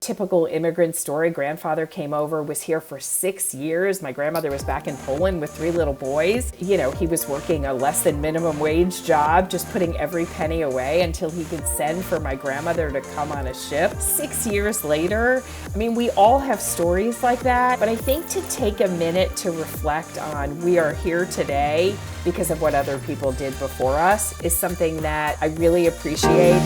typical immigrant story. Grandfather came over, was here for 6 years. My grandmother was back in Poland with 3 little boys. You know, he was working a less than minimum wage job, just putting every penny away until he could send for my grandmother to come on a ship. 6 years later, I mean, we all have stories like that, but I think to take a minute to reflect on we are here today because of what other people did before us is something that I really appreciate.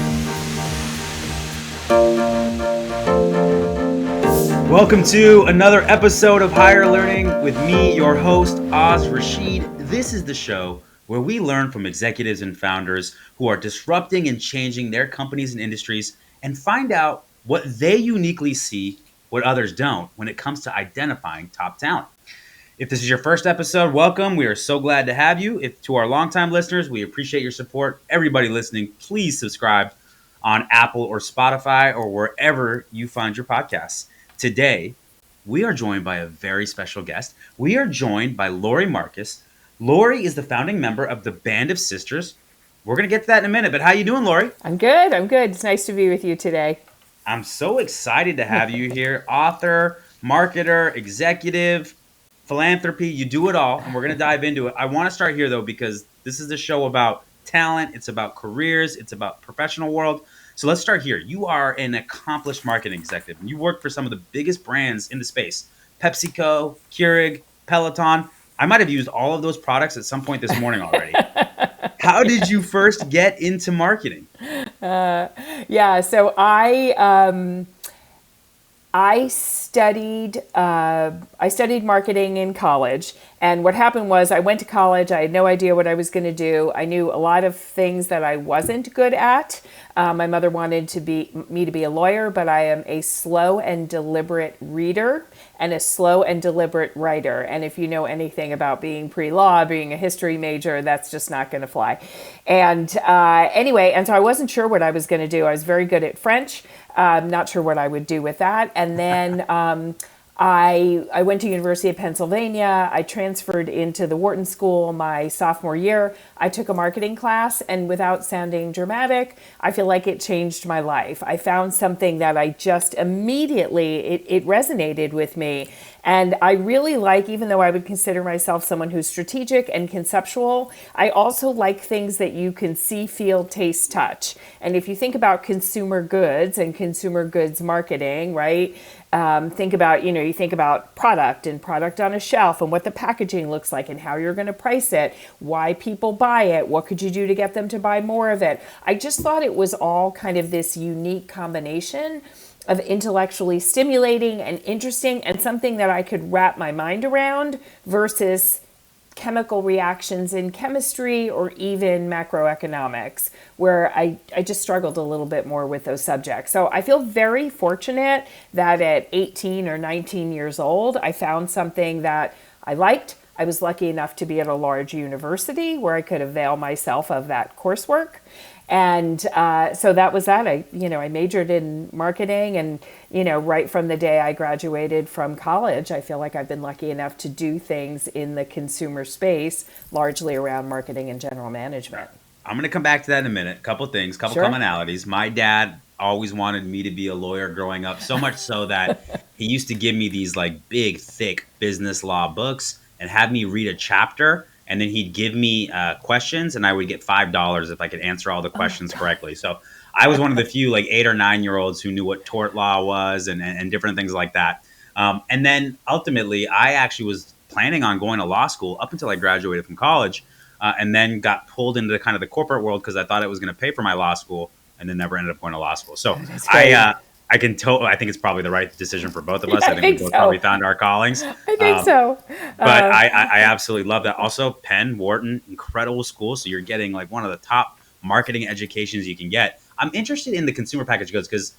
Welcome to another episode of Higher Learning with me, your host, Rashid. This is the show where we learn from executives and founders who are disrupting and changing their companies and industries and find out what they uniquely see, what others don't, when it comes to identifying top talent. If this is your first episode, welcome. We are so glad to have you. If to our longtime listeners, we appreciate your support. Everybody listening, please subscribe on Apple or Spotify or wherever you find your podcasts. Today, we are joined by a very special guest. We are joined by Lori Marcus. Lori is the founding member of the Band of Sisters. We're going to get to that in a minute, but how you doing, Lori? I'm good. It's nice to be with you today. I'm so excited to have you here. Author, marketer, executive, philanthropy, you do it all, and we're going to dive into it. I want to start here, though, because this is a show about talent. It's about careers. It's about professional world. So let's start here. You are an accomplished marketing executive, and you work for some of the biggest brands in the space. PepsiCo, Keurig, Peloton. I might have used all of those products at some point this morning already. How did you first get into marketing? So I studied marketing in college, and what happened was I went to college. I had no idea what I was going to do. I knew a lot of things that I wasn't good at. My mother wanted me to be a lawyer, but I am a slow and deliberate reader and a slow and deliberate writer. And if you know anything about being pre-law, being a history major, that's just not going to fly. And so I wasn't sure what I was going to do. I was very good at French. Not sure what I would do with that. And then I went to University of Pennsylvania. I transferred into the Wharton School my sophomore year. I took a marketing class, and without sounding dramatic, I feel like it changed my life. I found something that I just immediately, it resonated with me. And I really like, even though I would consider myself someone who's strategic and conceptual, I also like things that you can see, feel, taste, touch. And if you think about consumer goods and consumer goods marketing, right? You think about product and product on a shelf and what the packaging looks like and how you're going to price it, why people buy it, what could you do to get them to buy more of it. I just thought it was all kind of this unique combination of intellectually stimulating and interesting and something that I could wrap my mind around versus chemical reactions in chemistry or even macroeconomics, where I just struggled a little bit more with those subjects. So I feel very fortunate that at 18 or 19 years old, I found something that I liked. I was lucky enough to be at a large university where I could avail myself of that coursework. And so that was that. I majored in marketing, and, right from the day I graduated from college, I feel like I've been lucky enough to do things in the consumer space, largely around marketing and general management. I'm going to come back to that in a minute. Couple things, Sure. commonalities. My dad always wanted me to be a lawyer growing up, so much so that he used to give me these like big, thick business law books and have me read a chapter. And then he'd give me questions, and I would get $5 if I could answer all the questions correctly. So I was one of the few like 8 or 9 year olds who knew what tort law was and different things like that. And then ultimately, I actually was planning on going to law school up until I graduated from college, and then got pulled into kind of the corporate world because I thought it was going to pay for my law school, and then never ended up going to law school. So I think it's probably the right decision for both of us. I think we both probably found our callings. I think so. But I absolutely love that. Also, Penn, Wharton, incredible school. So you're getting like one of the top marketing educations you can get. I'm interested in the consumer packaged goods because,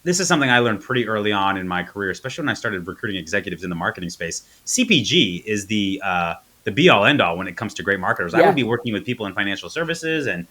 this is something I learned pretty early on in my career, especially when I started recruiting executives in the marketing space. CPG is the be all end all when it comes to great marketers. Yeah. I would be working with people in financial services and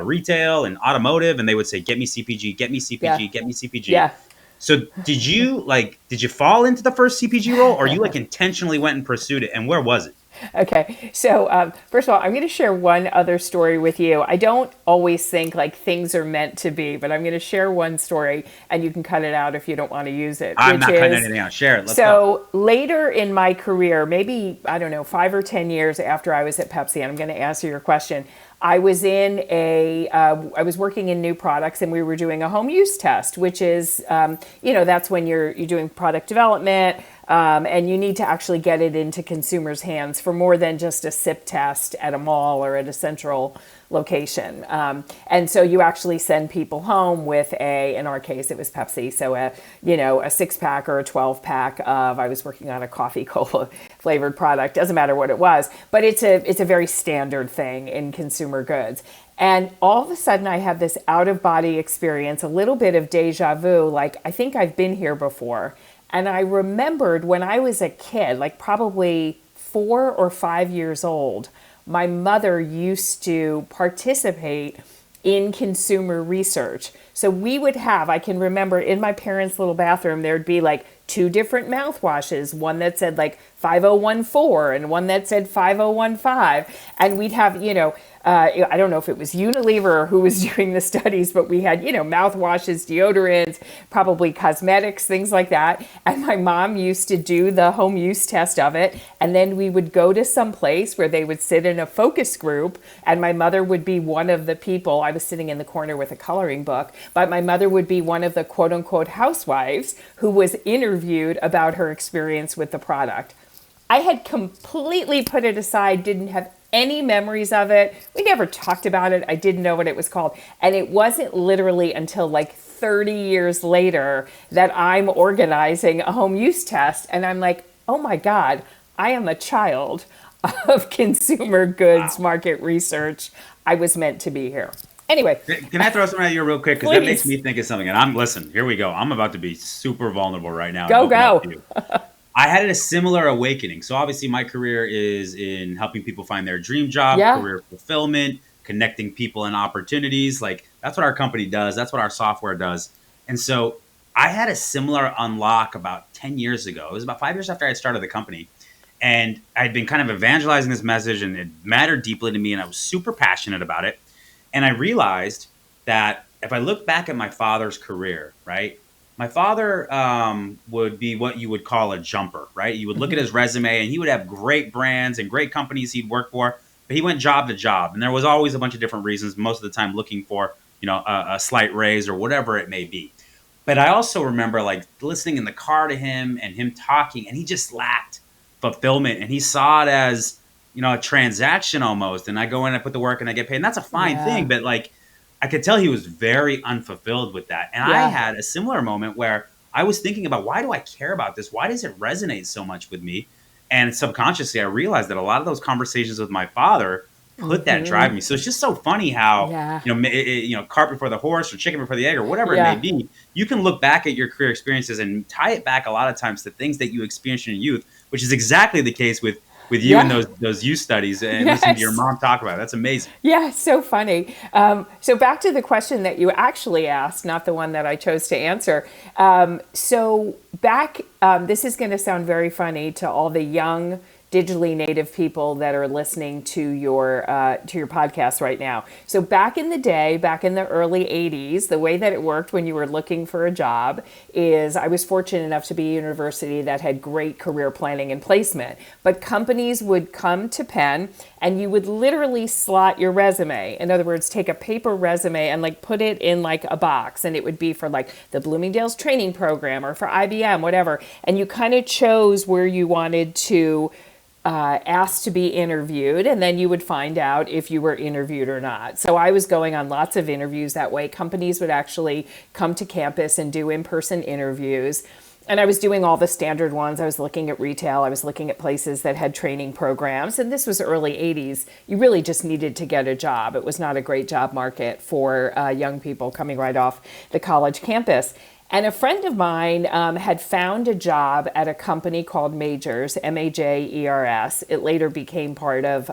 retail and automotive, and they would say, get me CPG, get me CPG, get me CPG. Yeah. So did you fall into the first CPG role, or you intentionally went and pursued it, and where was it? Okay, so first of all, I'm going to share one other story with you. I don't always think like things are meant to be, but I'm going to share one story, and you can cut it out if you don't want to use it, I'm which not cutting is anything out. Share it. Let's go. so later in my career, maybe, I don't know, 5 or 10 years after I was at Pepsi, and I'm going to answer your question. I was I was working in new products, and we were doing a home use test, which is, that's when you're doing product development, and you need to actually get it into consumers' hands for more than just a sip test at a mall or at a central location. And so you actually send people home with in our case, it was Pepsi. So a 6-pack or a 12-pack of, I was working on a coffee cola flavored product, doesn't matter what it was, but it's a very standard thing in consumer goods. And all of a sudden I have this out of body experience, a little bit of deja vu, like I think I've been here before. And I remembered when I was a kid, like probably 4 or 5 years old, my mother used to participate in consumer research. So we would have, I can remember in my parents' little bathroom, there'd be like 2 different mouthwashes, one that said like 5014 and one that said 5015. And we'd have, I don't know if it was Unilever or who was doing the studies, but we had, mouthwashes, deodorants, probably cosmetics, things like that. And my mom used to do the home use test of it. And then we would go to some place where they would sit in a focus group, and my mother would be one of the people. I was sitting in the corner with a coloring book, but my mother would be one of the quote unquote housewives who was interviewed about her experience with the product. I had completely put it aside, didn't have any memories of it. We never talked about it. I didn't know what it was called. And it wasn't literally until like 30 years later that I'm organizing a home use test. And I'm like, oh my God, I am a child of consumer goods market research. I was meant to be here. Anyway. Can I throw something at you real quick? Because that makes me think of something. And listen, here we go. I'm about to be super vulnerable right now. Go. I had a similar awakening. So obviously my career is in helping people find their dream job, career fulfillment, connecting people and opportunities. Like that's what our company does. That's what our software does. And so I had a similar unlock about 10 years ago. It was about 5 years after I had started the company. And I'd been kind of evangelizing this message, and it mattered deeply to me, and I was super passionate about it. And I realized that if I look back at my father's career, right? My father would be what you would call a jumper, right? You would look at his resume, and he would have great brands and great companies he'd work for, but he went job to job. And there was always a bunch of different reasons, most of the time looking for, a slight raise or whatever it may be. But I also remember like listening in the car to him and him talking, and he just lacked fulfillment, and he saw it as, a transaction almost. And I go in, I put the work, and I get paid, and that's a fine thing. But like, I could tell he was very unfulfilled with that. And I had a similar moment where I was thinking about, why do I care about this? Why does it resonate so much with me? And subconsciously, I realized that a lot of those conversations with my father put that drive in me. So it's just so funny how, cart before the horse or chicken before the egg or whatever it may be, you can look back at your career experiences and tie it back a lot of times to things that you experienced in your youth, which is exactly the case with you and those youth studies, and listen to your mom talk about it. That's amazing. Yeah, so funny. So back to the question that you actually asked, not the one that I chose to answer. This is going to sound very funny to all the young digitally native people that are listening to your podcast right now. So back in the day, back in the early 80s, the way that it worked when you were looking for a job is I was fortunate enough to be a university that had great career planning and placement. But companies would come to Penn and you would literally slot your resume. In other words, take a paper resume and like put it in like a box, and it would be for like the Bloomingdale's training program or for IBM, whatever. And you kind of chose where you wanted to asked to be interviewed, and then you would find out if you were interviewed or not. So I was going on lots of interviews that way. Companies would actually come to campus and do in-person interviews. And I was doing all the standard ones. I was looking at retail. I was looking at places that had training programs. And this was early 80s. You really just needed to get a job. It was not a great job market for young people coming right off the college campus. And a friend of mine had found a job at a company called Majors, Majers. It later became part of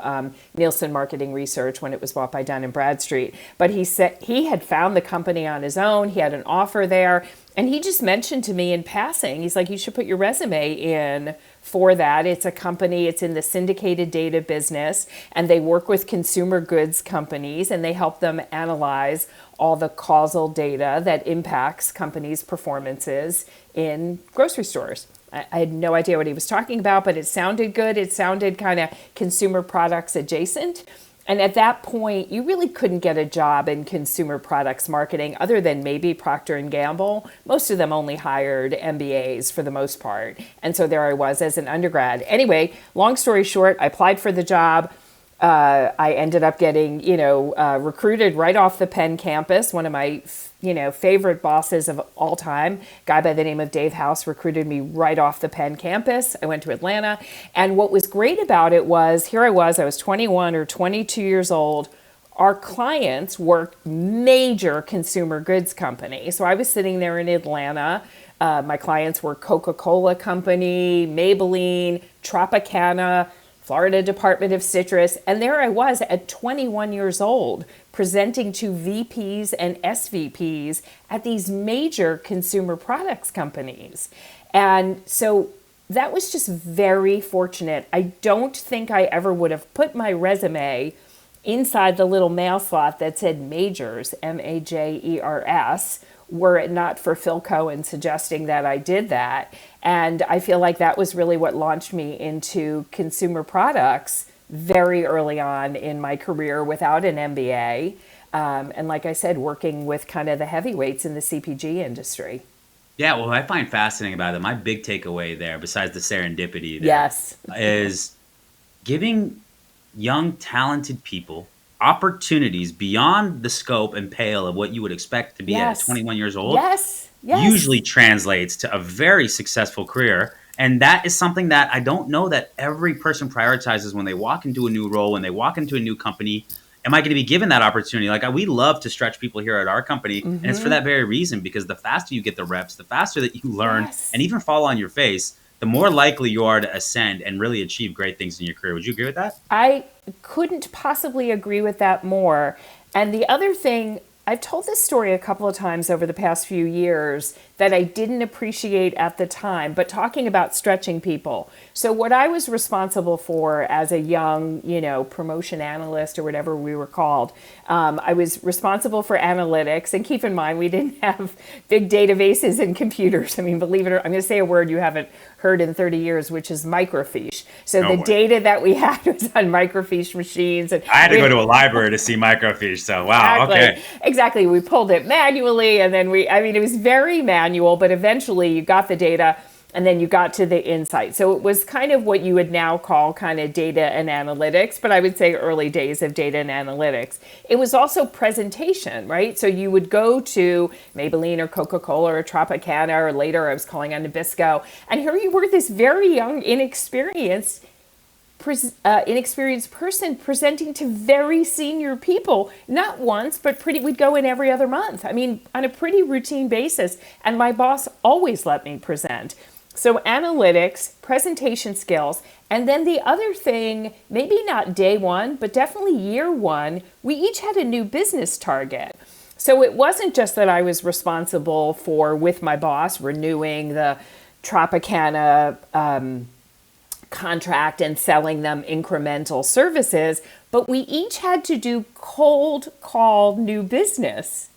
Nielsen Marketing Research when it was bought by Dun & Bradstreet. But he said he had found the company on his own. He had an offer there. And he just mentioned to me in passing, he's like, you should put your resume in for that. It's a company, it's in the syndicated data business, and they work with consumer goods companies and they help them analyze all the causal data that impacts companies' performances in grocery stores. I had no idea what he was talking about, but it sounded good. It sounded kind of consumer products adjacent. And at that point, you really couldn't get a job in consumer products marketing other than maybe Procter and Gamble. Most of them only hired MBAs for the most part. And so there I was as an undergrad. Anyway, long story short, I applied for the job. I ended up getting, recruited right off the Penn campus. One of my, favorite bosses of all time, guy by the name of Dave House, recruited me right off the Penn campus. I went to Atlanta. And what was great about it was, here I was 21 or 22 years old. Our clients were major consumer goods companies. So I was sitting there in Atlanta. My clients were Coca-Cola Company, Maybelline, Tropicana, Florida Department of Citrus, and there I was at 21 years old presenting to VPs and SVPs at these major consumer products companies. And so that was just very fortunate. I don't think I ever would have put my resume inside the little mail slot that said Majors, Majers, were it not for Phil Cohen suggesting that I did that. And I feel like that was really what launched me into consumer products very early on in my career without an MBA. And like I said, working with kind of the heavyweights in the CPG industry. Yeah, well, I find fascinating about it. My big takeaway there, besides the serendipity there, yes, is giving young, talented people opportunities beyond the scope and pale of what you would expect to be at 21 years old. Yes. Usually translates to a very successful career. And that is something that I don't know that every person prioritizes when they walk into a new role, when they walk into a new company. Am I going to be given that opportunity? Like, we love to stretch people here at our company. And it's for that very reason, because the faster you get the reps, the faster that you learn and even fall on your face, the more likely you are to ascend and really achieve great things in your career. Would you agree with that? I couldn't possibly agree with that more. And the other thing, I've told this story a couple of times over the past few years that I didn't appreciate at the time, but talking about stretching people. So what I was responsible for as a young, promotion analyst or whatever we were called, I was responsible for analytics. And keep in mind, we didn't have big databases and computers. I mean, believe it or not, I'm going to say a word you haven't heard in 30 years, which is microfiche. So the data that we had was on microfiche machines. And I had to go to a library to see microfiche. So, wow. Okay. Exactly. We pulled it manually, and then it was very manual, but eventually you got the data and then you got to the insight. So it was kind of what you would now call kind of data and analytics, but I would say early days of data and analytics. It was also presentation, right? So you would go to Maybelline or Coca-Cola or Tropicana, or later I was calling on Nabisco, and here you were, this very young, inexperienced person presenting to very senior people, not once, but we'd go in every other month. I mean, on a pretty routine basis. And my boss always let me present. So analytics, presentation skills, and then the other thing, maybe not day one, but definitely year one, we each had a new business target. So it wasn't just that I was responsible for, with my boss, renewing the Tropicana contract and selling them incremental services, but we each had to do cold call new business.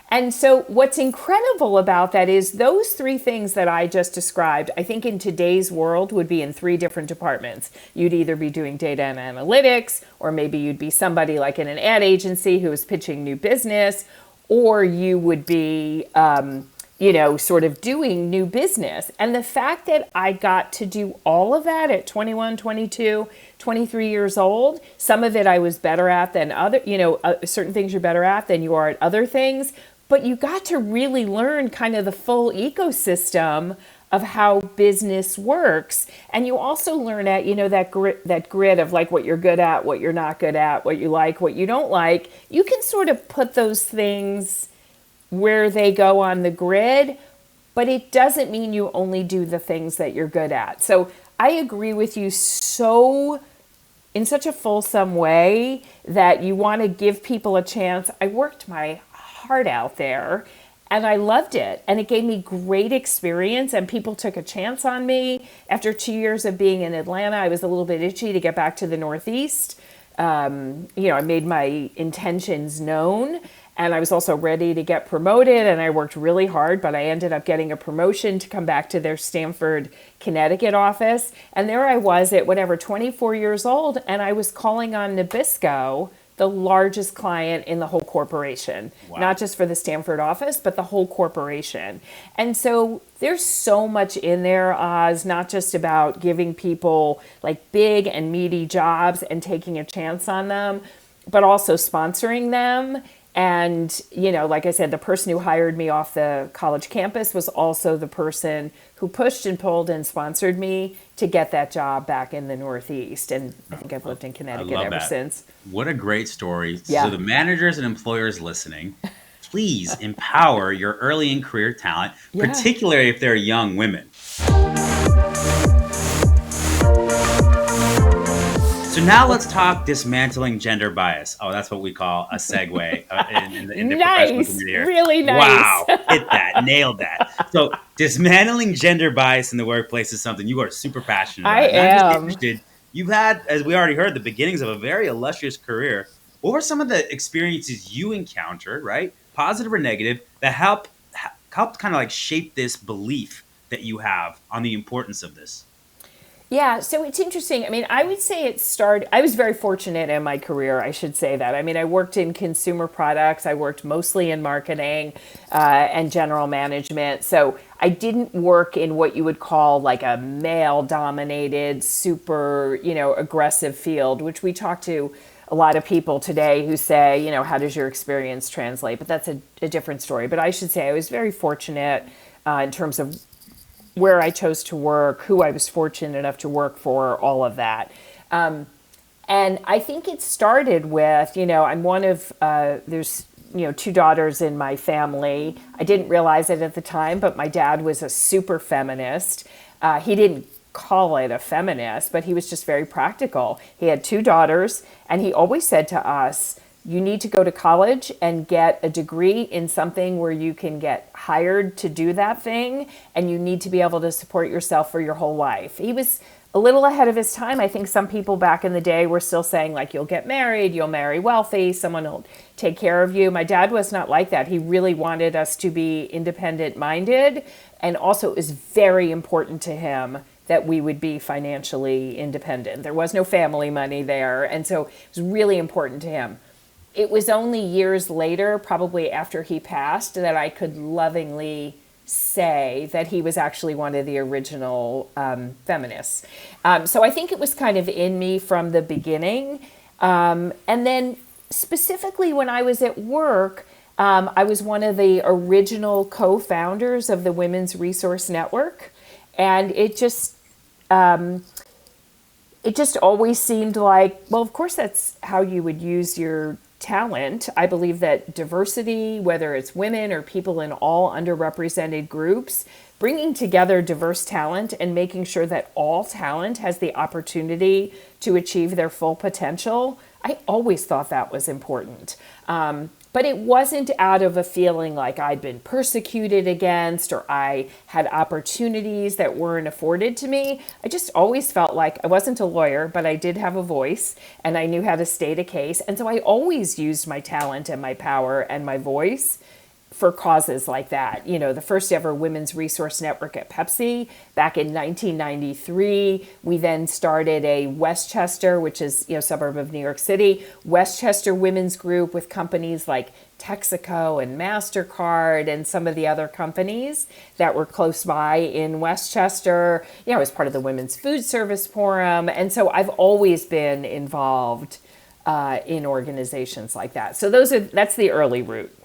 And so what's incredible about that is those three things that I just described, I think in today's world would be in three different departments. You'd either be doing data and analytics, or maybe you'd be somebody like in an ad agency who is pitching new business, or you would be sort of doing new business. And the fact that I got to do all of that at 21, 22, 23 years old, some of it I was better at than certain things you're better at than you are at other things, but you got to really learn kind of the full ecosystem of how business works. And you also learn at, that grid of like what you're good at, what you're not good at, what you like, what you don't like. You can sort of put those things where they go on the grid, but it doesn't mean you only do the things that you're good at. So I agree with you in such a fulsome way that you want to give people a chance. I worked my heart out there, And I loved it. And it gave me great experience. And people took a chance on me. After 2 years of being in Atlanta, I was a little bit itchy to get back to the Northeast. I made my intentions known. And I was also ready to get promoted. And I worked really hard. But I ended up getting a promotion to come back to their Stamford, Connecticut office. And there I was at 24 years old. And I was calling on Nabisco, the largest client in the whole corporation, not just for the Stamford office, but the whole corporation. And so there's so much in there, Oz, not just about giving people like big and meaty jobs and taking a chance on them, but also sponsoring them. And, like I said, the person who hired me off the college campus was also the person who pushed and pulled and sponsored me to get that job back in the Northeast. And I think I've lived in Connecticut ever since. What a great story. Yeah. So the managers and employers listening, please empower your early in career talent, particularly if they're young women. So now let's talk dismantling gender bias. Oh, that's what we call a segue in the professional community here. Really nice. Wow, hit that, nailed that. So dismantling gender bias in the workplace is something you are super passionate about. I am. Interested. You've had, as we already heard, the beginnings of a very illustrious career. What were some of the experiences you encountered, right, positive or negative, that helped kind of like shape this belief that you have on the importance of this? Yeah, so it's interesting. I mean, I would say it started, I was very fortunate in my career, I should say that. I mean, I worked in consumer products, I worked mostly in marketing and general management. So I didn't work in what you would call like a male-dominated, super, aggressive field, which we talk to a lot of people today who say, how does your experience translate? But that's a different story. But I should say I was very fortunate in terms of where I chose to work, who I was fortunate enough to work for, all of that. And I think it started with, I'm one of, there's, two daughters in my family. I didn't realize it at the time, but my dad was a super feminist. He didn't call it a feminist, but he was just very practical. He had two daughters, and he always said to us, you need to go to college and get a degree in something where you can get hired to do that thing, and you need to be able to support yourself for your whole life. He was a little ahead of his time. I think some people back in the day were still saying, like, you'll get married, you'll marry wealthy, someone will take care of you. My dad was not like that. He really wanted us to be independent-minded, and also it was very important to him that we would be financially independent. There was no family money there, and so it was really important to him. It was only years later, probably after he passed, that I could lovingly say that he was actually one of the original feminists. So I think it was kind of in me from the beginning. And then specifically when I was at work, I was one of the original co-founders of the Women's Resource Network. And it just always seemed like, well, of course, that's how you would use your talent. I believe that diversity, whether it's women or people in all underrepresented groups, bringing together diverse talent and making sure that all talent has the opportunity to achieve their full potential, I always thought that was important. But it wasn't out of a feeling like I'd been persecuted against or I had opportunities that weren't afforded to me. I just always felt like I wasn't a lawyer, but I did have a voice and I knew how to state a case. And so I always used my talent and my power and my voice for causes like that. The first ever Women's Resource Network at Pepsi back in 1993. We then started a Westchester, which is, suburb of New York City, Westchester Women's Group with companies like PepsiCo and MasterCard and some of the other companies that were close by in Westchester. I was part of the Women's Food Service Forum. And so I've always been involved in organizations like that. So that's the early route.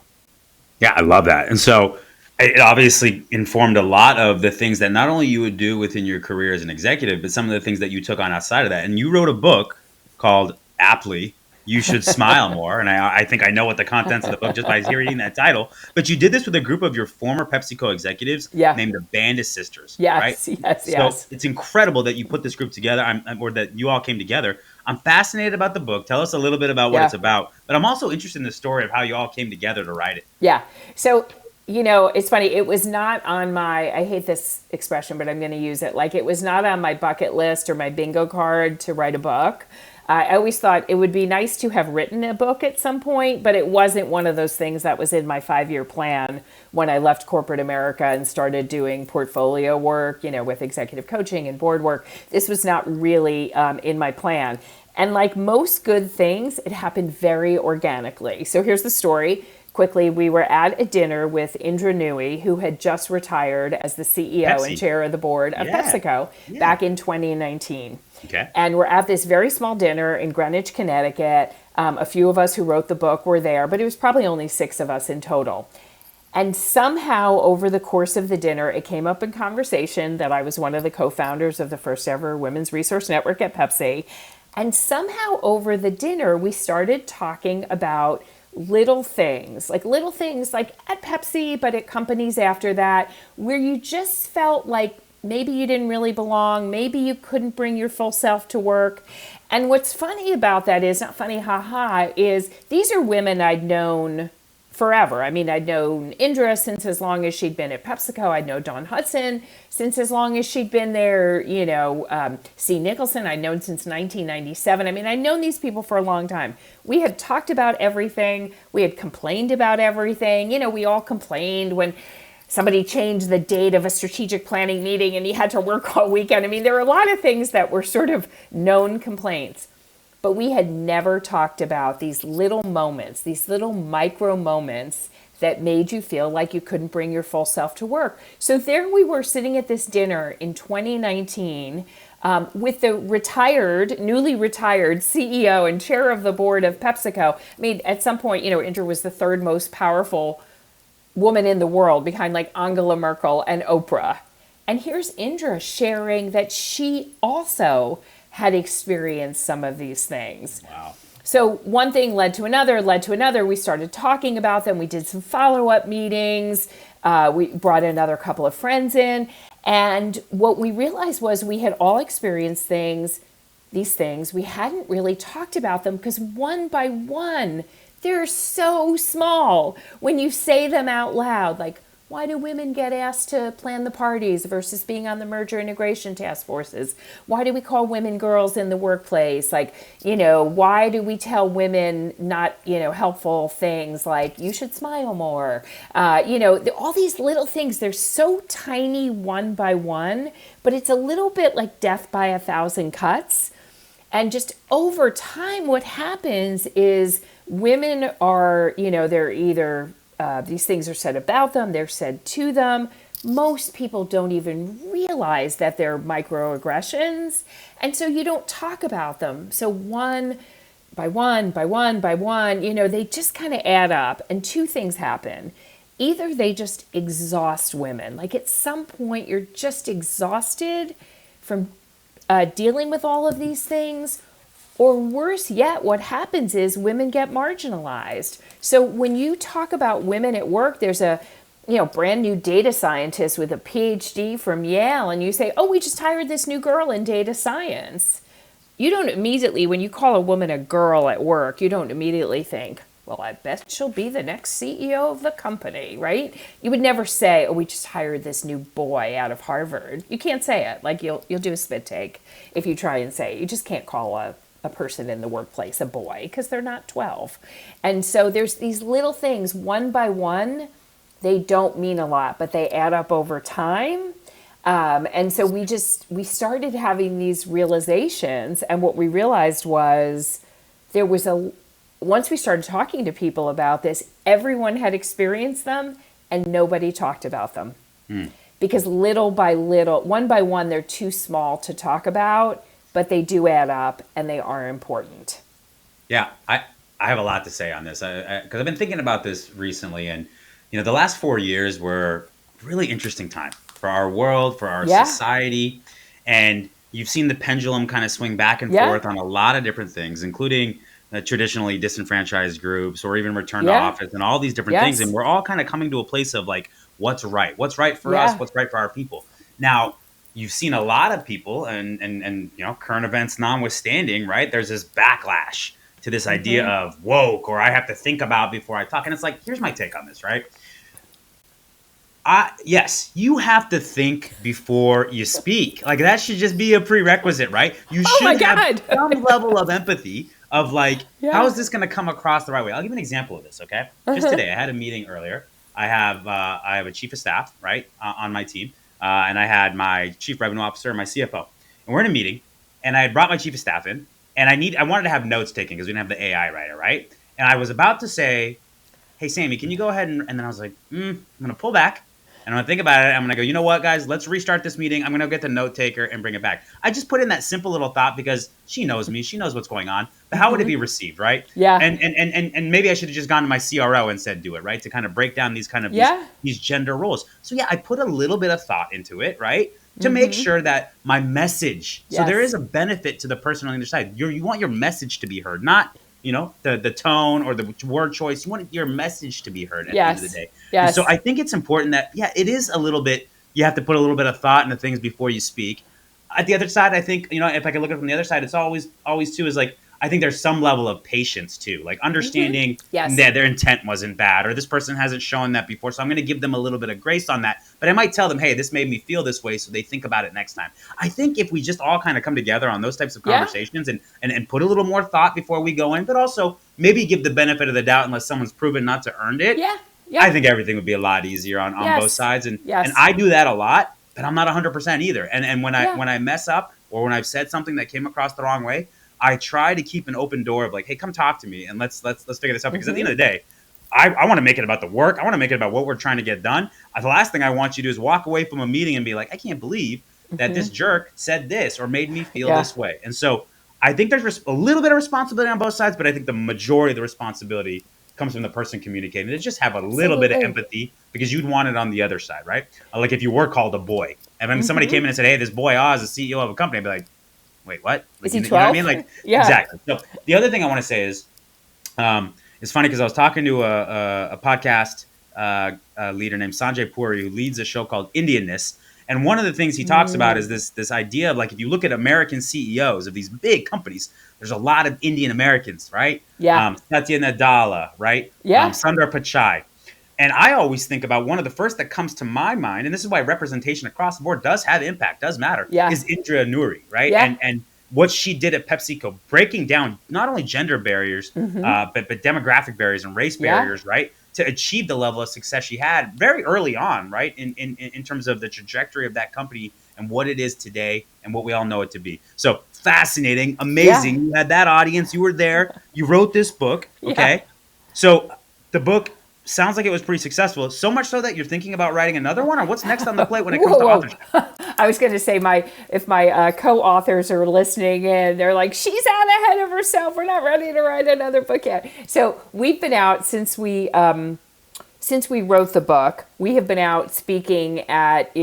Yeah, I love that. And so it obviously informed a lot of the things that not only you would do within your career as an executive, but some of the things that you took on outside of that. And you wrote a book called, aptly, You Should Smile More. And I think I know what the contents of the book just by reading that title. But you did this with a group of your former PepsiCo executives named the Band of Sisters. Yes, right? yes. So it's incredible that you put this group together, or that you all came together. I'm fascinated about the book. Tell us a little bit about what it's about. But I'm also interested in the story of how you all came together to write it. Yeah. So It's funny. It was not on my, I hate this expression, but I'm going to use it. Like, it was not on my bucket list or my bingo card to write a book. I always thought it would be nice to have written a book at some point, but it wasn't one of those things that was in my 5-year plan when I left corporate America and started doing portfolio work, with executive coaching and board work. This was not really in my plan. And like most good things, it happened very organically. So here's the story. Quickly, we were at a dinner with Indra Nooyi, who had just retired as the CEO Pepsi. and chair of the board of PepsiCo back in 2019. Okay. And we're at this very small dinner in Greenwich, Connecticut. A few of us who wrote the book were there, but it was probably only 6 of us in total. And somehow over the course of the dinner, it came up in conversation that I was one of the co-founders of the first ever Women's Resource Network at Pepsi. And somehow over the dinner, we started talking about little things like at Pepsi, but at companies after that, where you just felt like maybe you didn't really belong, maybe you couldn't bring your full self to work. And what's funny about that is, not funny, haha, is these are women I'd known forever. I mean, I'd known Indra since as long as she'd been at PepsiCo. I'd known Dawn Hudson since as long as she'd been there. C. Nicholson, I'd known since 1997. I mean, I'd known these people for a long time. We had talked about everything. We had complained about everything. We all complained when somebody changed the date of a strategic planning meeting and you had to work all weekend. I mean, there were a lot of things that were sort of known complaints. But we had never talked about these little moments, these little micro moments that made you feel like you couldn't bring your full self to work. So there we were sitting at this dinner in 2019 with the newly retired CEO and chair of the board of PepsiCo. I mean, at some point, Indra was the 3rd most powerful woman in the world behind like Angela Merkel and Oprah. And here's Indra sharing that she also had experienced some of these things. Wow. So one thing led to another. We started talking about them. We did some follow-up meetings. We brought another couple of friends in. And what we realized was we had all experienced these things. We hadn't really talked about them because one by one, they're so small when you say them out loud. Like, why do women get asked to plan the parties versus being on the merger integration task forces? Why do we call women girls in the workplace? Like, why do we tell women not, helpful things like you should smile more? All these little things, they're so tiny one by one, but it's a little bit like death by 1,000 cuts. And just over time, what happens is women are, they're either these things are said about them, they're said to them. Most people don't even realize that they're microaggressions, and so you don't talk about them. So one by one, they just kind of add up, and 2 things happen. Either they just exhaust women, like at some point you're just exhausted from dealing with all of these things. Or worse yet, what happens is women get marginalized. So when you talk about women at work, there's a brand new data scientist with a PhD from Yale, and you say, oh, we just hired this new girl in data science. You don't immediately, when you call a woman a girl at work, you don't immediately think, well, I bet she'll be the next CEO of the company, right? You would never say, oh, we just hired this new boy out of Harvard. You can't say it. Like you'll do a spit take if you try and say it. You just can't call a person in the workplace a boy because they're not 12. And so there's these little things, one by one, they don't mean a lot, but they add up over time. And so we started having these realizations, and what we realized was once we started talking to people about this, everyone had experienced them and nobody talked about them. Because little by little, one by one, they're too small to talk about, but they do add up and they are important. Yeah, I have a lot to say on this because I've been thinking about this recently, and the last 4 years were really interesting time for our world, for our society, and you've seen the pendulum kind of swing back and forth on a lot of different things, including traditionally disenfranchised groups or even return to office and all these different things, and we're all kind of coming to a place of like, what's right for us, what's right for our people. Now, you've seen a lot of people, and current events notwithstanding, right? There's this backlash to this idea of woke, or I have to think about before I talk. And it's like, here's my take on this, right? Yes, you have to think before you speak. Like that should just be a prerequisite, right? You Oh my should have God. some level of empathy of like, how Yeah. is this going to come across the right way? I'll give you an example of this. Okay, just today I had a meeting earlier. I have a chief of staff right on my team, and I had my chief revenue officer and my CFO, and we're in a meeting, and I had brought my chief of staff in, and I wanted to have notes taken because we didn't have the AI writer, right? And I was about to say, hey Sammy, can you go ahead and then I was like, I'm gonna pull back and I'm gonna think about it. I'm gonna go, you know what, guys, let's restart this meeting. I'm gonna get the note taker and bring it back. I just put in that simple little thought because she knows me, she knows what's going on. But how would it be received, right? Yeah. And maybe I should have just gone to my CRO and said do it, right? To kind of break down these kind of Yeah. these gender roles. So yeah, I put a little bit of thought into it, right? To make sure that my message, so there is Yes. a benefit to the person on the other side. You want your message to be heard, not the tone or the word choice. You want your message to be heard at the end of the Yes. day. And so Yes. I think it's important that, yeah, it is a little bit, you have to put a little bit of thought into things before you speak. At the other side, I think, if I can look at it from the other side, it's always too, is like, I think there's some level of patience too, like understanding Yes. that their intent wasn't bad or this person hasn't shown that before. So I'm going to give them a little bit of grace on that. But I might tell them, hey, this made me feel this way. So they think about it next time. I think if we just all kind of come together on those types of Yeah. conversations and put a little more thought before we go in, but also maybe give the benefit of the doubt unless someone's proven not to earn it. Yeah. I Yeah. think everything would be a lot easier on both Yes. sides. And Yes. I do that a lot, but I'm not 100% either. And when Yeah. I mess up or when I've said something that came across the wrong way, I try to keep an open door of like, hey, come talk to me and let's figure this out. Because at the end of the day, I want to make it about the work. I want to make it about what we're trying to get done. The last thing I want you to do is walk away from a meeting and be like, I can't believe that this jerk said this or made me feel Yeah. this way. And so I think there's a little bit of responsibility on both sides, but I think the majority of the responsibility comes from the person communicating. To just have a little bit of Absolutely. empathy because you'd want it on the other side, right? Like if you were called a boy, and then somebody Mm-hmm. came in and said, hey, this boy Oz is CEO of a company, I'd be like, wait, what? Like, Is he you know what I 12? mean? Like, Yeah. exactly. So the other thing I want to say is, it's funny because I was talking to a podcast leader named Sanjay Puri who leads a show called Indianness. And one of the things he talks about is this idea of like, if you look at American CEOs of these big companies, there's a lot of Indian Americans, right? Yeah. Satya Nadella, right? Yeah. Sundar Pichai. And I always think about one of the first that comes to my mind, and this is why representation across the board does have impact, does matter, Yeah. is Indra Nooyi, right? Yeah. And what she did at PepsiCo, breaking down not only gender barriers, but demographic barriers and race Yeah. barriers, right? To achieve the level of success she had very early on, right? In terms of the trajectory of that company and what it is today and what we all know it to be. So fascinating, amazing. Yeah. You had that audience. You were there. You wrote this book. Okay. Yeah. So the book sounds like it was pretty successful. So much so that you're thinking about writing another one, or what's next on the plate when it comes to authorship? I was going to say if my co-authors are listening in, they're like, she's out ahead of herself. We're not ready to write another book yet. So we've been out since we wrote the book. We have been out speaking at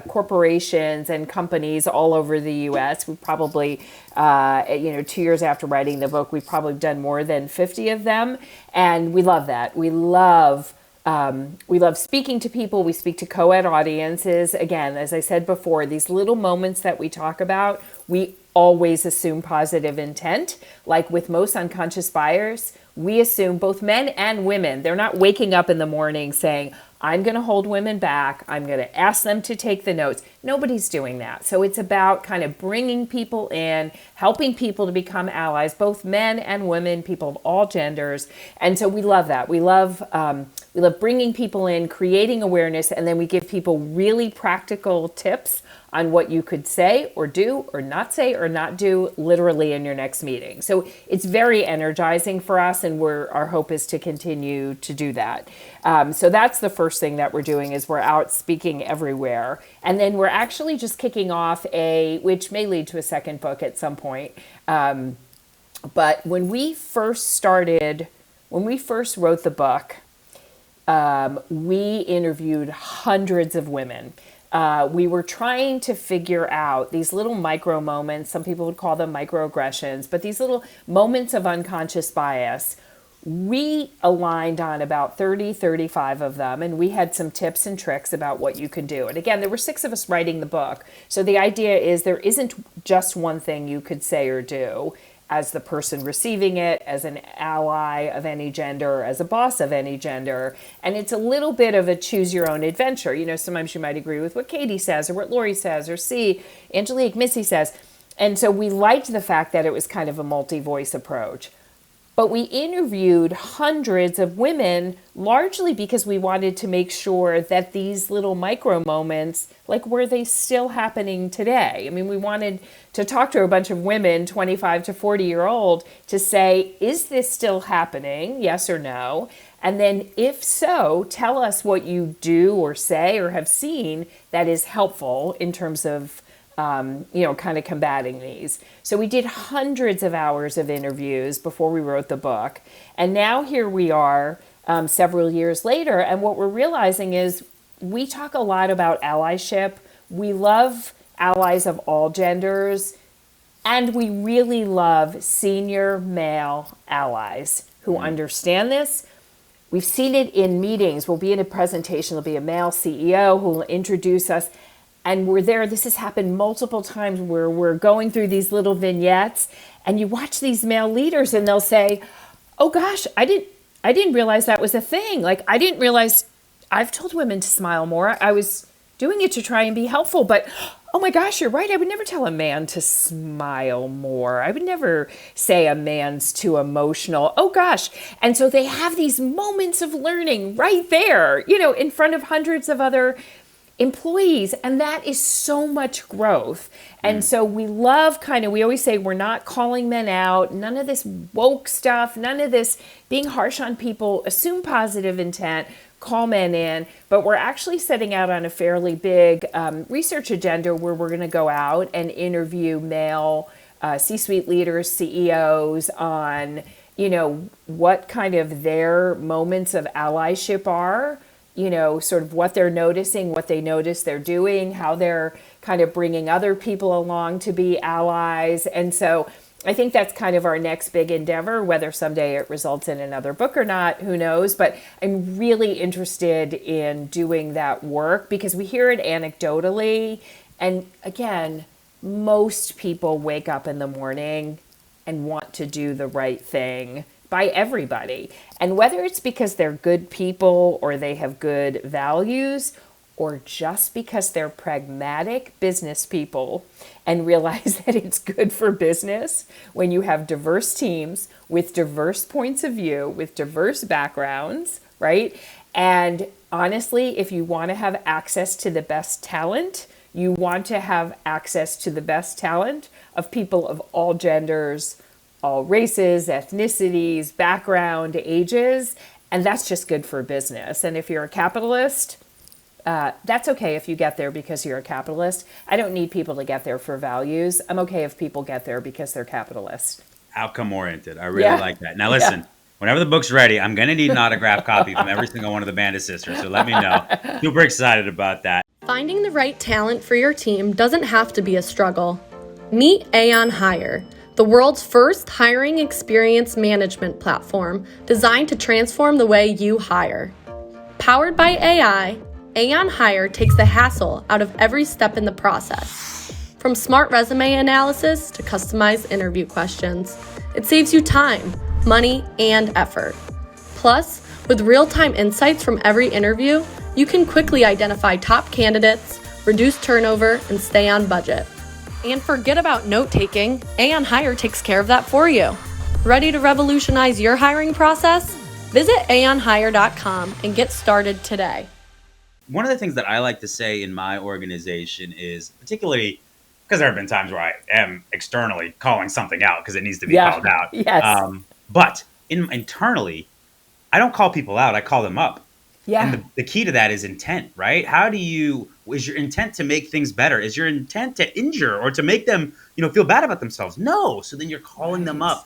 corporations and companies all over the U.S. We probably 2 years after writing the book, we've probably done more than 50 of them, and we love that. We love speaking to people. We speak to co-ed audiences. Again, as I said before, these little moments that we talk about, we always assume positive intent. Like with most unconscious bias, we assume both men and women, they're not waking up in the morning saying, I'm going to hold women back. I'm going to ask them to take the notes. Nobody's doing that. So it's about kind of bringing people in, helping people to become allies, both men and women, people of all genders. And so we love that. We love bringing people in, creating awareness, and then we give people really practical tips on what you could say or do or not say or not do literally in your next meeting. So it's very energizing for us, and our hope is to continue to do that. So that's the first thing that we're doing, is we're out speaking everywhere. And then we're actually just kicking off which may lead to a second book at some point. But when we first wrote the book, we interviewed hundreds of women. We were trying to figure out these little micro moments. Some people would call them microaggressions, but these little moments of unconscious bias. We aligned on about 30, 35 of them, and we had some tips and tricks about what you can do. And again, there were 6 of us writing the book. So the idea is there isn't just one thing you could say or do. as the person receiving it, as an ally of any gender, as a boss of any gender. And it's a little bit of a choose your own adventure. You know, sometimes you might agree with what Katie says or what Lori says or Angelique, Missy says. And so we liked the fact that it was kind of a multi-voice approach. But we interviewed hundreds of women, largely because we wanted to make sure that these little micro moments, like, were they still happening today? I mean, we wanted to talk to a bunch of women, 25 to 40-year-old, to say, is this still happening? Yes or no? And then if so, tell us what you do or say or have seen that is helpful in terms of kind of combating these. So we did hundreds of hours of interviews before we wrote the book. And now here we are several years later. And what we're realizing is we talk a lot about allyship. We love allies of all genders. And we really love senior male allies who understand this. We've seen it in meetings. We'll be in a presentation. There'll be a male CEO who will introduce us. And we're there. This has happened multiple times where we're going through these little vignettes and you watch these male leaders and they'll say, oh gosh, I didn't realize that was a thing. Like, I didn't realize I've told women to smile more. I was doing it to try and be helpful, but oh my gosh, you're right. I would never tell a man to smile more. I would never say a man's too emotional. Oh gosh. And so they have these moments of learning right there, in front of hundreds of other employees, and that is so much growth. And so we love we always say we're not calling men out, none of this woke stuff, none of this being harsh on people, assume positive intent, call men in, but we're actually setting out on a fairly big research agenda where we're going to go out and interview male C-suite leaders, CEOs on, what kind of their moments of allyship are, sort of what they're noticing, what they notice they're doing, how they're kind of bringing other people along to be allies. And so I think that's kind of our next big endeavor, whether someday it results in another book or not, who knows? But I'm really interested in doing that work because we hear it anecdotally. And again, most people wake up in the morning and want to do the right thing by everybody. And whether it's because they're good people or they have good values or just because they're pragmatic business people and realize that it's good for business when you have diverse teams with diverse points of view, with diverse backgrounds, right? And honestly, if you want to have access to the best talent, you want to have access to the best talent of people of all genders, all races, ethnicities, background, ages, and that's just good for business. And if you're a capitalist, that's okay if you get there because you're a capitalist. I don't need people to get there for values. I'm okay if people get there because they're capitalists. Outcome oriented. I really like that. Now listen, whenever the book's ready, I'm going to need an autographed copy from every single one of the Bandit sisters. So let me know. Super excited about that. Finding the right talent for your team doesn't have to be a struggle. Meet Aon Hire, the world's first hiring experience management platform designed to transform the way you hire. Powered by AI, Aon Hire takes the hassle out of every step in the process. From smart resume analysis to customized interview questions, it saves you time, money, and effort. Plus, with real-time insights from every interview, you can quickly identify top candidates, reduce turnover, and stay on budget. And forget about note-taking, Aon Hire takes care of that for you. Ready to revolutionize your hiring process? Visit aonhire.com and get started today. One of the things that I like to say in my organization is, particularly because there have been times where I am externally calling something out because it needs to be called out. Yes. But internally, I don't call people out, I call them up. Yeah. And the key to that is intent, right? Is your intent to make things better? Is your intent to injure or to make them, feel bad about themselves? No. So then you're calling them up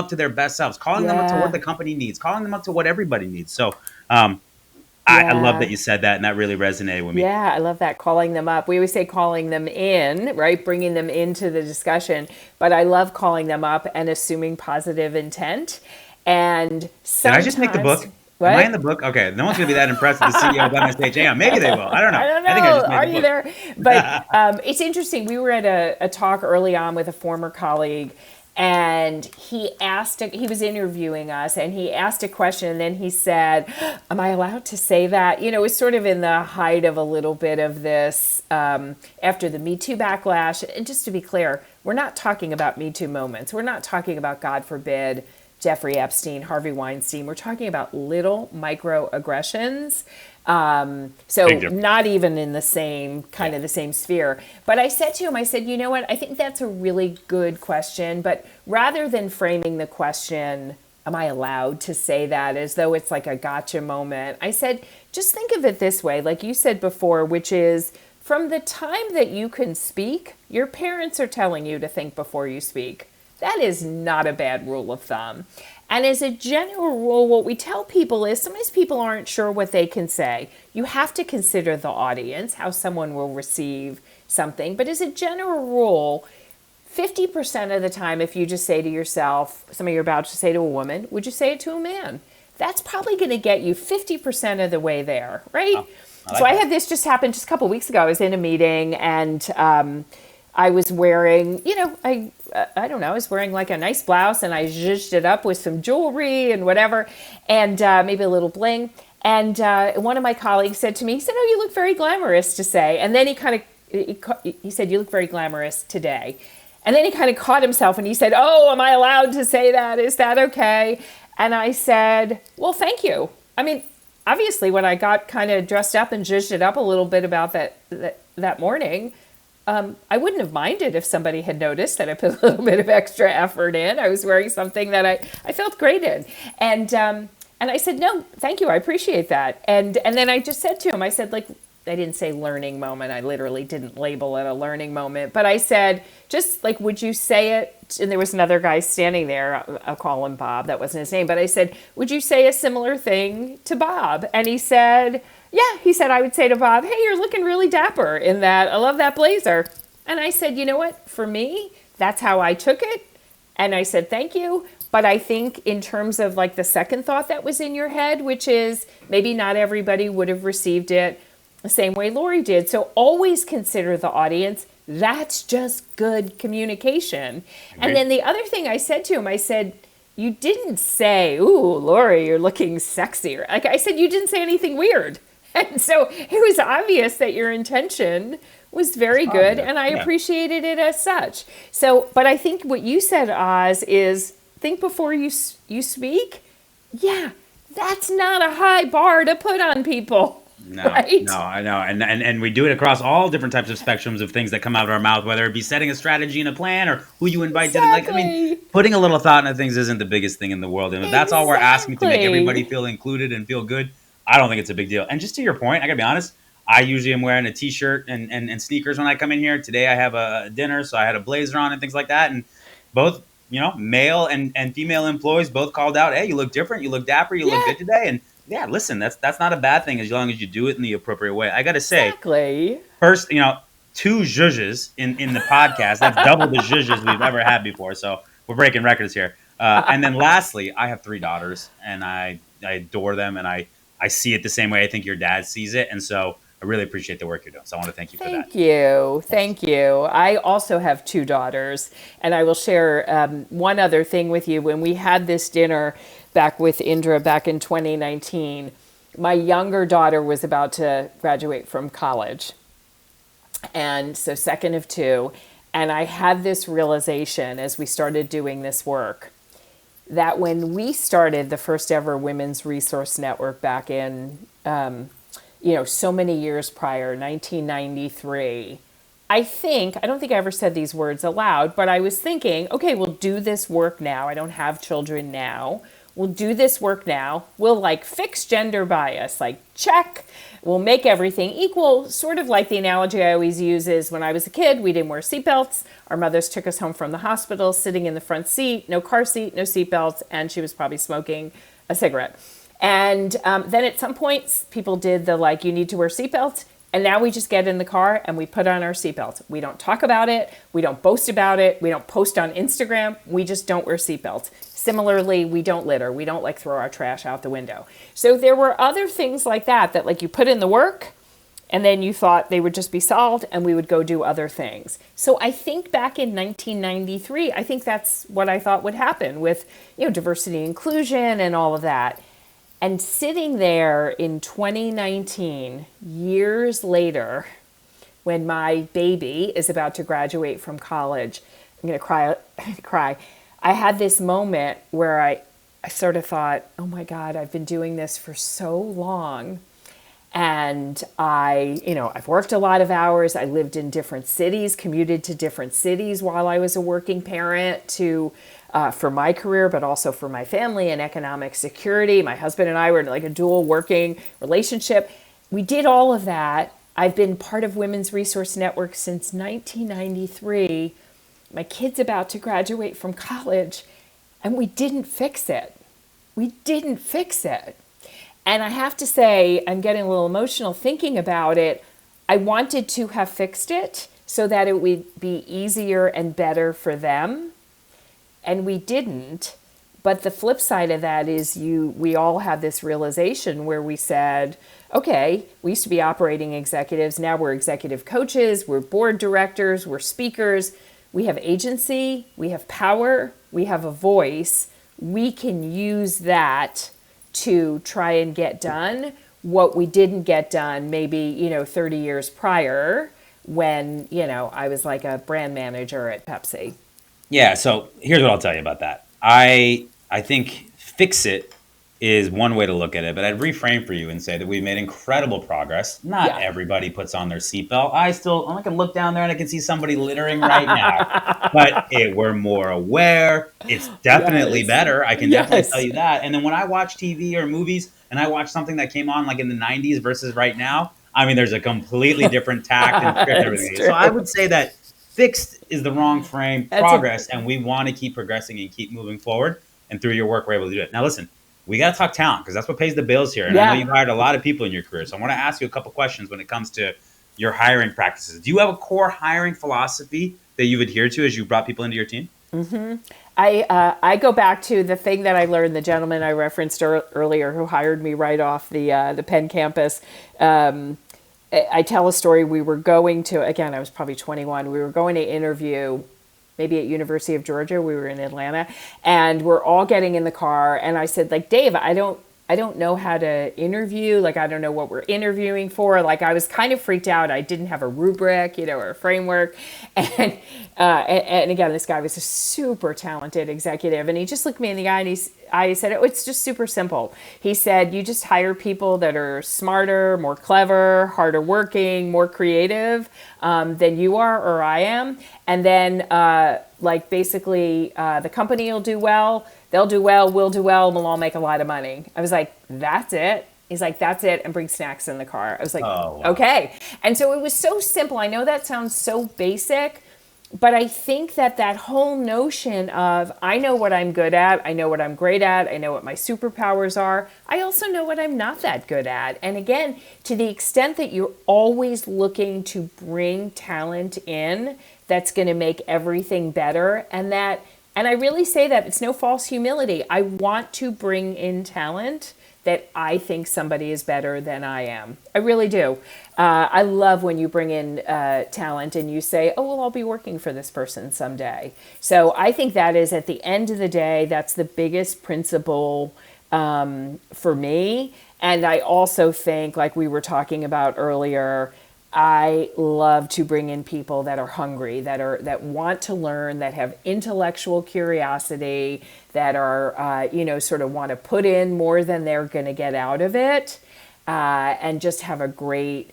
to their best selves, calling them up to what the company needs, calling them up to what everybody needs. So I love that you said that, and that really resonated with me. Yeah, I love that, calling them up. We always say calling them in, right? Bringing them into the discussion. But I love calling them up and assuming positive intent. And did I just make the book? What? Am I in the book? Okay, no one's going to be that impressed with the CEO of MSHAM. Maybe they will. I don't know. I think I just made Are the you book. there? But it's interesting. We were at a talk early on with a former colleague, And he was interviewing us, and he asked a question, and then he said, am I allowed to say that? You know, it was sort of in the height of a little bit of this after the Me Too backlash. And just to be clear, we're not talking about Me Too moments. We're not talking about, God forbid, Jeffrey Epstein, Harvey Weinstein. We're talking about little microaggressions. So not even in the same kind of the same sphere. But I said to him, I said, you know what? I think that's a really good question. But rather than framing the question, am I allowed to say that, as though it's like a gotcha moment, I said, just think of it this way, like you said before, which is from the time that you can speak, your parents are telling you to think before you speak. That is not a bad rule of thumb. And as a general rule, what we tell people is sometimes people aren't sure what they can say. You have to consider the audience, how someone will receive something. But as a general rule, 50% of the time, if you just say to yourself, something you're about to say to a woman, would you say it to a man? That's probably going to get you 50% of the way there, right? Oh, I had this just happen just a couple of weeks ago. I was in a meeting, and I was wearing, I don't know, I was wearing like a nice blouse, and I zhuzhed it up with some jewelry and whatever, and maybe a little bling. And one of my colleagues said to me, he said, oh, you look very glamorous to say. And then he said, you look very glamorous today. And then he kind of caught himself, and he said, oh, am I allowed to say that? Is that okay? And I said, well, thank you. I mean, obviously, when I got kind of dressed up and zhuzhed it up a little bit about that morning, I wouldn't have minded if somebody had noticed that I put a little bit of extra effort in. I was wearing something that I felt great in. And I said, no, thank you. I appreciate that. And then I just said to him, I said, like, I didn't say learning moment. I literally didn't label it a learning moment. But I said, just like, would you say it? And there was another guy standing there. I'll call him Bob. That wasn't his name. But I said, would you say a similar thing to Bob? And he said, yeah. He said, I would say to Bob, hey, you're looking really dapper in that. I love that blazer. And I said, you know what? For me, that's how I took it. And I said, thank you. But I think in terms of like the second thought that was in your head, which is maybe not everybody would have received it the same way Lori did. So always consider the audience. That's just good communication. And then the other thing I said to him, I said, you didn't say, ooh, Lori, you're looking sexy. Like I said, you didn't say anything weird. And so it was obvious that your intention was very good, and I appreciated it as such. So, but I think what you said, Oz, is think before you speak. Yeah, that's not a high bar to put on people. No, right? No, I know. And we do it across all different types of spectrums of things that come out of our mouth, whether it be setting a strategy and a plan or who you invite to. Like, I mean, putting a little thought into things isn't the biggest thing in the world. And if that's all we're asking to make everybody feel included and feel good, I don't think it's a big deal. And just to your point, I got to be honest, I usually am wearing a T-shirt and sneakers when I come in here. Today I have a dinner, so I had a blazer on and things like that. And both, male and female employees both called out, hey, you look different, you look dapper, you look good today. And yeah, listen, that's not a bad thing as long as you do it in the appropriate way. I got to say, first, 2 zhuzhes in the podcast. That's double the zhuzhes we've ever had before. So we're breaking records here. And then lastly, I have 3 daughters, and I adore them, and I see it the same way I think your dad sees it. And so I really appreciate the work you're doing. So I want to thank you for that. Thank you. I also have 2 daughters, and I will share one other thing with you. When we had this dinner back with Indra back in 2019, my younger daughter was about to graduate from college. And so second of 2. And I had this realization as we started doing this work that when we started the first ever Women's Resource Network back in, so many years prior, 1993, I don't think I ever said these words aloud, but I was thinking, okay, we'll do this work now. I don't have children now. We'll do this work now. We'll fix gender bias, check. We'll make everything equal. Sort of like the analogy I always use is when I was a kid, we didn't wear seatbelts. Our mothers took us home from the hospital, sitting in the front seat, no car seat, no seatbelts, and she was probably smoking a cigarette. And then at some point, people did the you need to wear seatbelts. And now we just get in the car and we put on our seatbelts. We don't talk about it. We don't boast about it. We don't post on Instagram. We just don't wear seatbelts. Similarly, we don't litter. We don't throw our trash out the window. So there were other things like that you put in the work And then you thought they would just be solved and we would go do other things. So I think back in 1993, I think that's what I thought would happen with, diversity, inclusion and all of that. And sitting there in 2019, years later, when my baby is about to graduate from college, I'm going to cry. I had this moment where I sort of thought, oh my God, I've been doing this for so long. And I've worked a lot of hours. I lived in different cities, commuted to different cities while I was a working parent for my career, but also for my family and economic security. My husband and I were in like a dual working relationship. We did all of that. I've been part of Women's Resource Network since 1993. My kid's about to graduate from college, and we didn't fix it. And I have to say, I'm getting a little emotional thinking about it. I wanted to have fixed it so that it would be easier and better for them. And we didn't. But the flip side of that is we all had this realization where we said, okay, we used to be operating executives. Now we're executive coaches. We're board directors. We're speakers. We have agency. We have power. We have a voice. We can use that to try and get done what we didn't get done maybe 30 years prior when I was like a brand manager at Pepsi. Yeah, so here's what I'll tell you about that. I think fix it is one way to look at it, but I'd reframe for you and say that we've made incredible progress. Not everybody puts on their seatbelt. I can look down there and I can see somebody littering right now. But we're more aware. It's definitely better. I can definitely tell you that. And then when I watch TV or movies and I watch something that came on like in the 90s versus right now, I mean, there's a completely different tact and script and everything. So I would say that fixed is the wrong frame, progress, and we want to keep progressing and keep moving forward. And through your work, we're able to do it. Now, listen. We got to talk talent because that's what pays the bills here. And I know you've hired a lot of people in your career. So I want to ask you a couple questions when it comes to your hiring practices. Do you have a core hiring philosophy that you've adhered to as you brought people into your team? Mm-hmm. I go back to the thing that I learned, the gentleman I referenced earlier who hired me right off the Penn campus. I tell a story. We were going to, again, I was probably 21. We were going to interview maybe at University of Georgia. We were in Atlanta, and we're all getting in the car. And I said, like, Dave, I don't know how to interview. Like, I don't know what we're interviewing for. Like, I was kind of freaked out. I didn't have a rubric, or a framework. And again, this guy was a super talented executive. And he just looked me in the eye and he said, oh, it's just super simple. He said, you just hire people that are smarter, more clever, harder working, more creative than you are or I am. And then basically the company will do well. They'll do well, we'll do well, and we'll all make a lot of money. I was like, that's it? He's like, that's it, and bring snacks in the car. I was like, oh, wow. Okay. And so it was so simple. I know that sounds so basic, but I think that whole notion of I know what I'm good at, I know what I'm great at, I know what my superpowers are. I also know what I'm not that good at. And again, to the extent that you're always looking to bring talent in that's going to make everything better, and I really say that it's no false humility. I want to bring in talent that I think somebody is better than I am. I really do. I love when you bring in talent and you say, oh, well, I'll be working for this person someday. So I think that is, at the end of the day, that's the biggest principle for me. And I also think, like we were talking about earlier, I love to bring in people that are hungry, that want to learn, that have intellectual curiosity, that are, sort of want to put in more than they're going to get out of it, and just have a great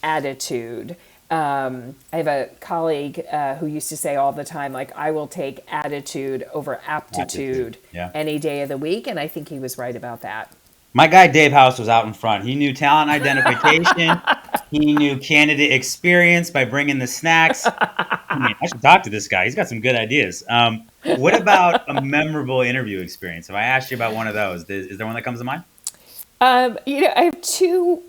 attitude. I have a colleague who used to say all the time, like, I will take attitude over aptitude any day of the week. And I think he was right about that. My guy, Dave House, was out in front. He knew talent identification. He knew candidate experience by bringing the snacks. I should talk to this guy. He's got some good ideas. What about a memorable interview experience? If I asked you about one of those, is there one that comes to mind? I have two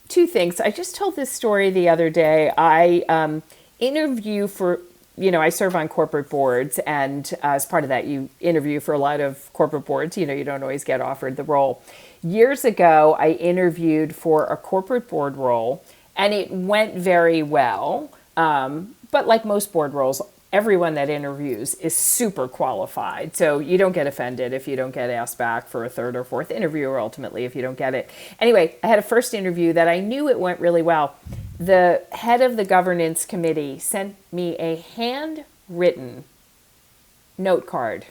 things. I just told this story the other day. I interview for, I serve on corporate boards, and as part of that, you interview for a lot of corporate boards. You don't always get offered the role. Years ago, I interviewed for a corporate board role, and it went very well. But like most board roles, everyone that interviews is super qualified. So you don't get offended if you don't get asked back for a third or fourth interview, or ultimately if you don't get it. Anyway, I had a first interview that I knew it went really well. The head of the governance committee sent me a handwritten note card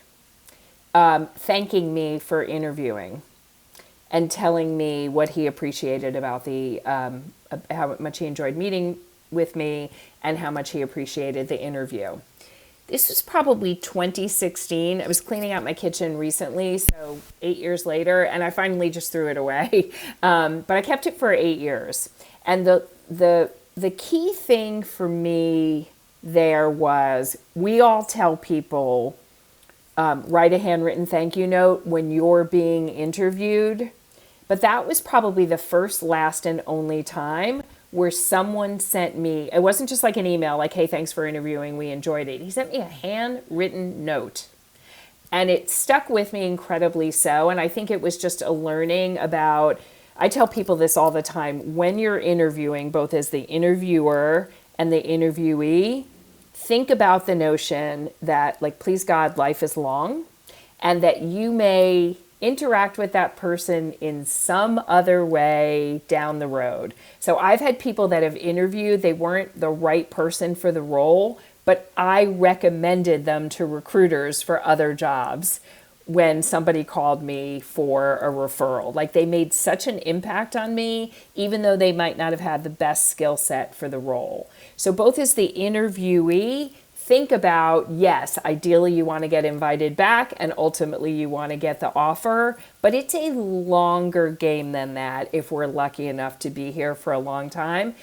thanking me for interviewing and telling me what he appreciated about how much he enjoyed meeting with me and how much he appreciated the interview. This was probably 2016. I was cleaning out my kitchen recently, so 8 years later, and I finally just threw it away. But I kept it for 8 years. And the key thing for me there was, we all tell people, write a handwritten thank you note when you're being interviewed. But that was probably the first, last, and only time where someone sent me, it wasn't just like an email, like, hey, thanks for interviewing, we enjoyed it. He sent me a handwritten note. And it stuck with me incredibly so. And I think it was just a learning about, I tell people this all the time, when you're interviewing, both as the interviewer and the interviewee, think about the notion that, like, please God, life is long, and that you may interact with that person in some other way down the road. So I've had people that have interviewed, they weren't the right person for the role, but I recommended them to recruiters for other jobs when somebody called me for a referral. Like, they made such an impact on me, even though they might not have had the best skill set for the role. So both as the interviewee, think about, yes, ideally you want to get invited back and ultimately you want to get the offer, but it's a longer game than that if we're lucky enough to be here for a long time.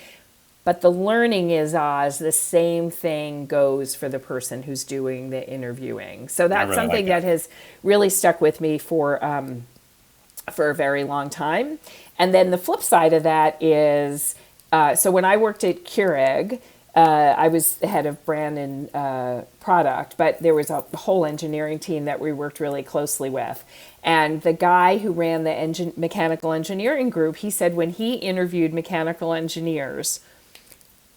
But the learning is, Oz, the same thing goes for the person who's doing the interviewing. So that's something that has really stuck with me for a very long time. And then the flip side of that is, so when I worked at Keurig, I was the head of brand and product, but there was a whole engineering team that we worked really closely with. And the guy who ran the mechanical engineering group, he said when he interviewed mechanical engineers,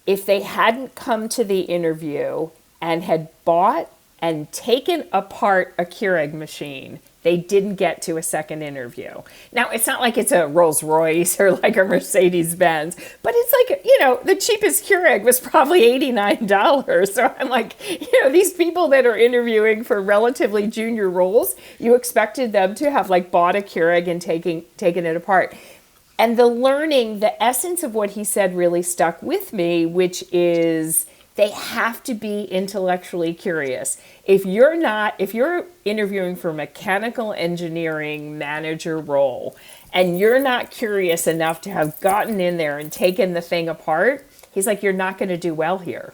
if they hadn't come to the interview and had bought and taken apart a Keurig machine, they didn't get to a second interview. Now, it's not like it's a Rolls Royce or like a Mercedes Benz, but it's like, the cheapest Keurig was probably $89. So I'm like, these people that are interviewing for relatively junior roles, you expected them to have like bought a Keurig and taken it apart. And the learning, the essence of what he said really stuck with me, which is they have to be intellectually curious. If you're interviewing for a mechanical engineering manager role and you're not curious enough to have gotten in there and taken the thing apart, he's like, you're not going to do well here.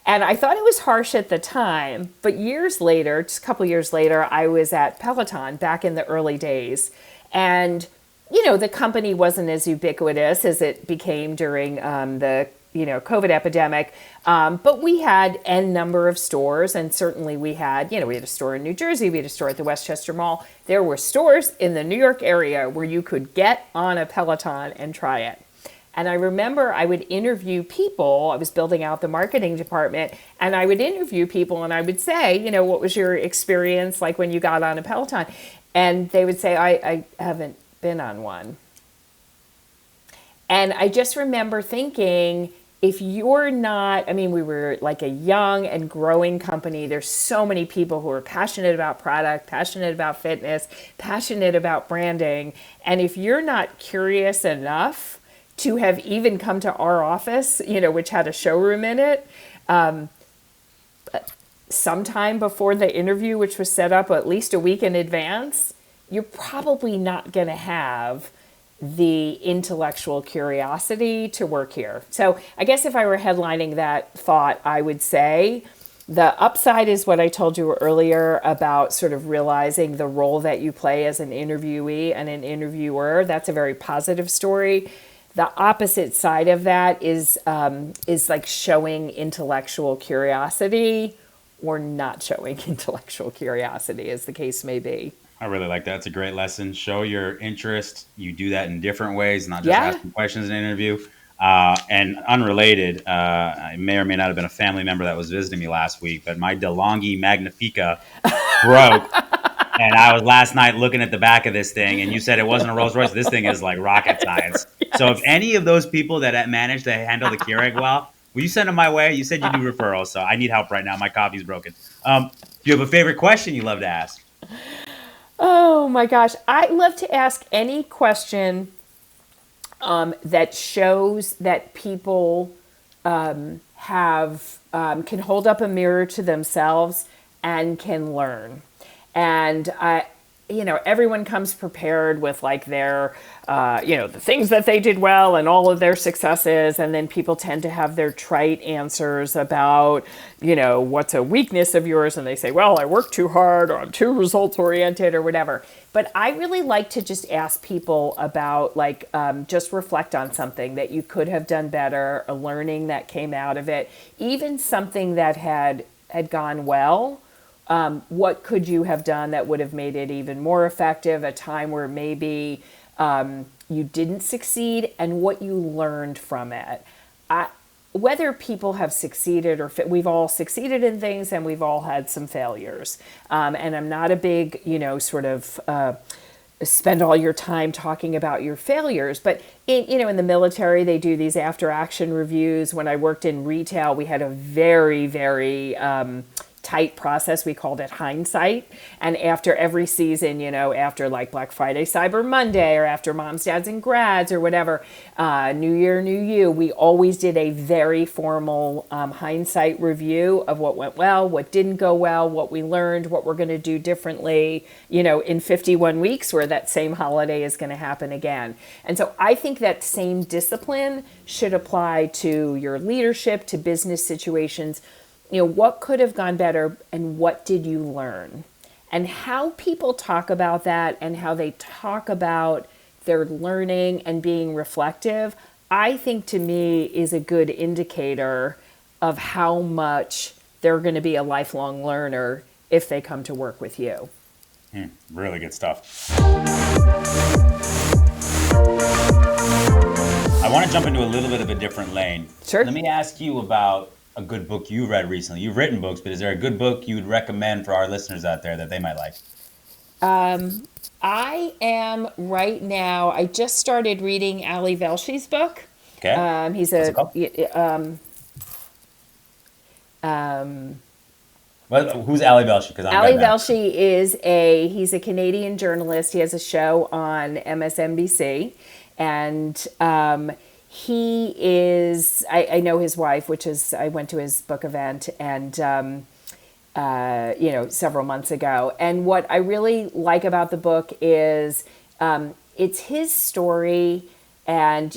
And I thought it was harsh at the time, but years later, just a couple years later, I was at Peloton back in the early days. And the company wasn't as ubiquitous as it became during the COVID epidemic. But we had N number of stores, and certainly we had a store in New Jersey, we had a store at the Westchester Mall. There were stores in the New York area where you could get on a Peloton and try it. And I remember I would interview people. I was building out the marketing department, and I would interview people and I would say, what was your experience like when you got on a Peloton? And they would say, I haven't been on one. And I just remember thinking, if you're not, we were like a young and growing company. There's so many people who are passionate about product, passionate about fitness, passionate about branding. And if you're not curious enough to have even come to our office, which had a showroom in it, sometime before the interview, which was set up at least a week in advance, you're probably not going to have the intellectual curiosity to work here. So I guess if I were headlining that thought, I would say the upside is what I told you earlier about sort of realizing the role that you play as an interviewee and an interviewer. That's a very positive story. The opposite side of that is like showing intellectual curiosity or not showing intellectual curiosity, as the case may be. I really like that. It's a great lesson. Show your interest. You do that in different ways, not just Yeah. asking questions in an interview. And unrelated, I may or may not have been a family member that was visiting me last week, but my DeLonghi Magnifica broke. And I was last night looking at the back of this thing, and you said it wasn't a Rolls Royce. This thing is like rocket science. So if Yes. any of those people that managed to handle the Keurig well, will you send them my way? You said you do referrals, so I need help right now. My coffee's broken. Do you have a favorite question you love to ask? Oh my gosh. I love to ask any question that shows that people have can hold up a mirror to themselves and can learn. And everyone comes prepared with like their, the things that they did well and all of their successes. And then people tend to have their trite answers about, what's a weakness of yours. And they say, well, I work too hard or I'm too results oriented or whatever. But I really like to just ask people about just reflect on something that you could have done better, a learning that came out of it, even something that had gone well. What could you have done that would have made it even more effective? A time where maybe you didn't succeed and what you learned from it. Whether people have succeeded or we've all succeeded in things and we've all had some failures. And I'm not a big, spend all your time talking about your failures. But in the military, they do these after action reviews. When I worked in retail, we had a very, very tight process. We called it hindsight. And after every season, after like Black Friday, Cyber Monday, or after moms, dads, and grads, or whatever, New Year, New You, we always did a very formal hindsight review of what went well, what didn't go well, what we learned, what we're going to do differently, in 51 weeks where that same holiday is going to happen again. And so I think that same discipline should apply to your leadership, to business situations. What could have gone better and what did you learn? And how people talk about that and how they talk about their learning and being reflective, I think to me is a good indicator of how much they're going to be a lifelong learner if they come to work with you. Really good stuff. I want to jump into a little bit of a different lane. Sure. Let me ask you about a good book you read recently. You've written books, but is there a good book you would recommend for our listeners out there that they might like? I am right now, I just started reading Ali Velsh's book. Okay. What's it called? Who's Ali Velshi? Because Ali Velshi he's a Canadian journalist. He has a show on MSNBC, and he is, I know his wife, I went to his book event and, several months ago. And what I really like about the book is it's his story and,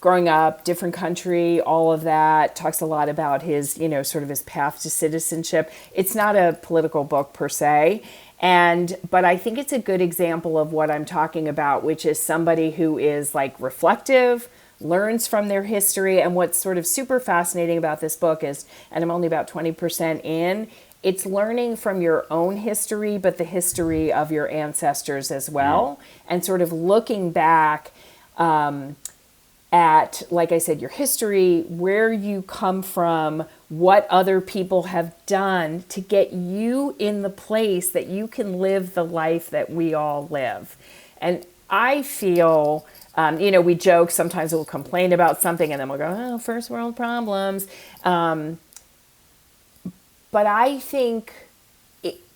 growing up, different country, all of that, talks a lot about his, sort of his path to citizenship. It's not a political book per se. But I think it's a good example of what I'm talking about, which is somebody who is like reflective, learns from their history. And what's sort of super fascinating about this book is, and I'm only about 20% in, it's learning from your own history, but the history of your ancestors as well. And sort of looking back at, like I said, your history, where you come from, what other people have done to get you in the place that you can live the life that we all live. And I feel, we joke, sometimes we'll complain about something and then we'll go, oh, first world problems. But I think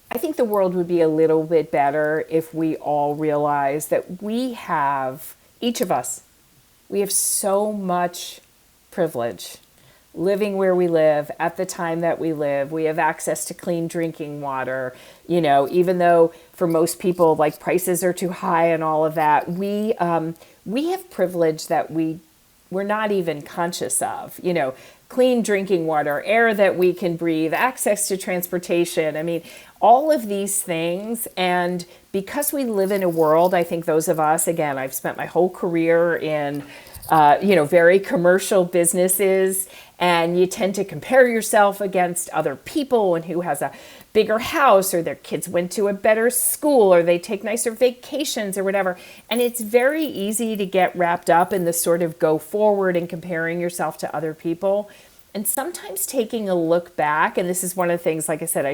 the world would be a little bit better if we all realized that each of us, we have so much privilege living where we live at the time that we live. We have access to clean drinking water, even though for most people, like prices are too high and all of that. We have privilege that we're not even conscious of, clean drinking water, air that we can breathe, access to transportation. I mean, all of these things. And because we live in a world, I think those of us, again, I've spent my whole career in, very commercial businesses, and you tend to compare yourself against other people and who has a bigger house, or their kids went to a better school, or they take nicer vacations or whatever. And it's very easy to get wrapped up in the sort of go forward and comparing yourself to other people. And sometimes taking a look back, and this is one of the things, like I said,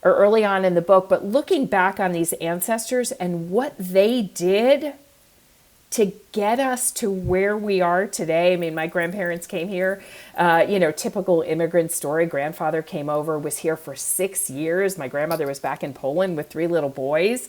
or early on in the book, but looking back on these ancestors and what they did to get us to where we are today. I mean, my grandparents came here, typical immigrant story. Grandfather came over, was here for 6 years. My grandmother was back in Poland with 3 little boys.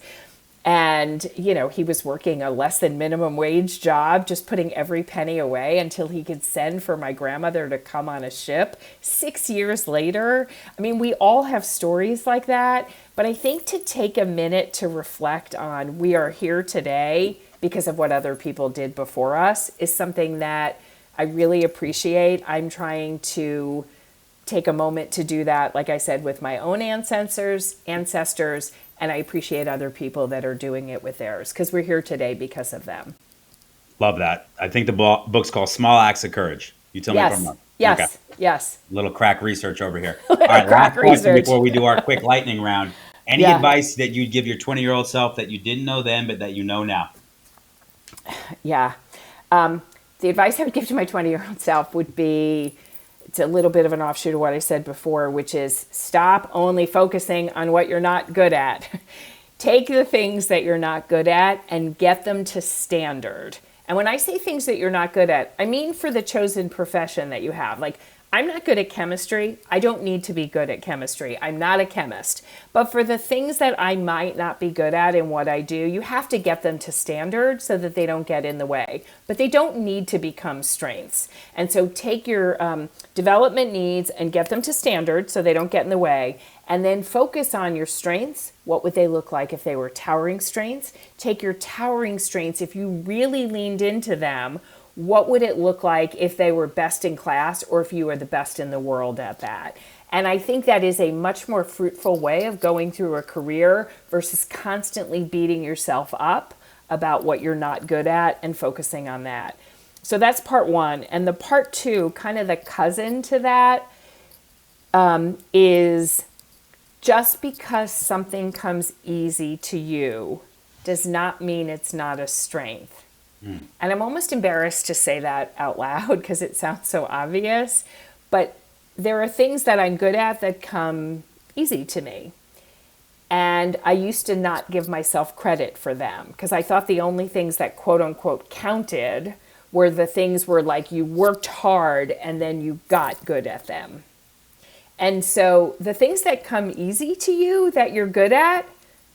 And, he was working a less than minimum wage job, just putting every penny away until he could send for my grandmother to come on a ship 6 years later. I mean, we all have stories like that. But I think to take a minute to reflect on we are here today because of what other people did before us is something that I really appreciate. I'm trying to take a moment to do that, like I said, with my own ancestors, and I appreciate other people that are doing it with theirs because we're here today because of them. Love that. I think the book's called Small Acts of Courage. You tell me if I'm wrong. Yes. Okay. Yes. Little crack research over here. All right, last question before we do our quick lightning round. Any advice that you'd give your 20-year-old self that you didn't know then, but that you know now? Yeah. The advice I would give to my 20-year-old self would be, it's a little bit of an offshoot of what I said before, which is stop only focusing on what you're not good at. Take the things that you're not good at and get them to standard. And when I say things that you're not good at, I mean for the chosen profession that you have. Like, I'm not good at chemistry. I don't need to be good at chemistry. I'm not a chemist. But for the things that I might not be good at in what I do, you have to get them to standard so that they don't get in the way. But they don't need to become strengths. And so take your development needs and get them to standard so they don't get in the way. And then focus on your strengths. What would they look like if they were towering strengths? Take your towering strengths. If you really leaned into them, what would it look like if they were best in class or if you were the best in the world at that? And I think that is a much more fruitful way of going through a career versus constantly beating yourself up about what you're not good at and focusing on that. So that's part one. And the part two, kind of the cousin to that, is just because something comes easy to you does not mean it's not a strength. And I'm almost embarrassed to say that out loud because it sounds so obvious, but there are things that I'm good at that come easy to me. And I used to not give myself credit for them because I thought the only things that quote unquote counted were the things where like you worked hard and then you got good at them. And so the things that come easy to you that you're good at,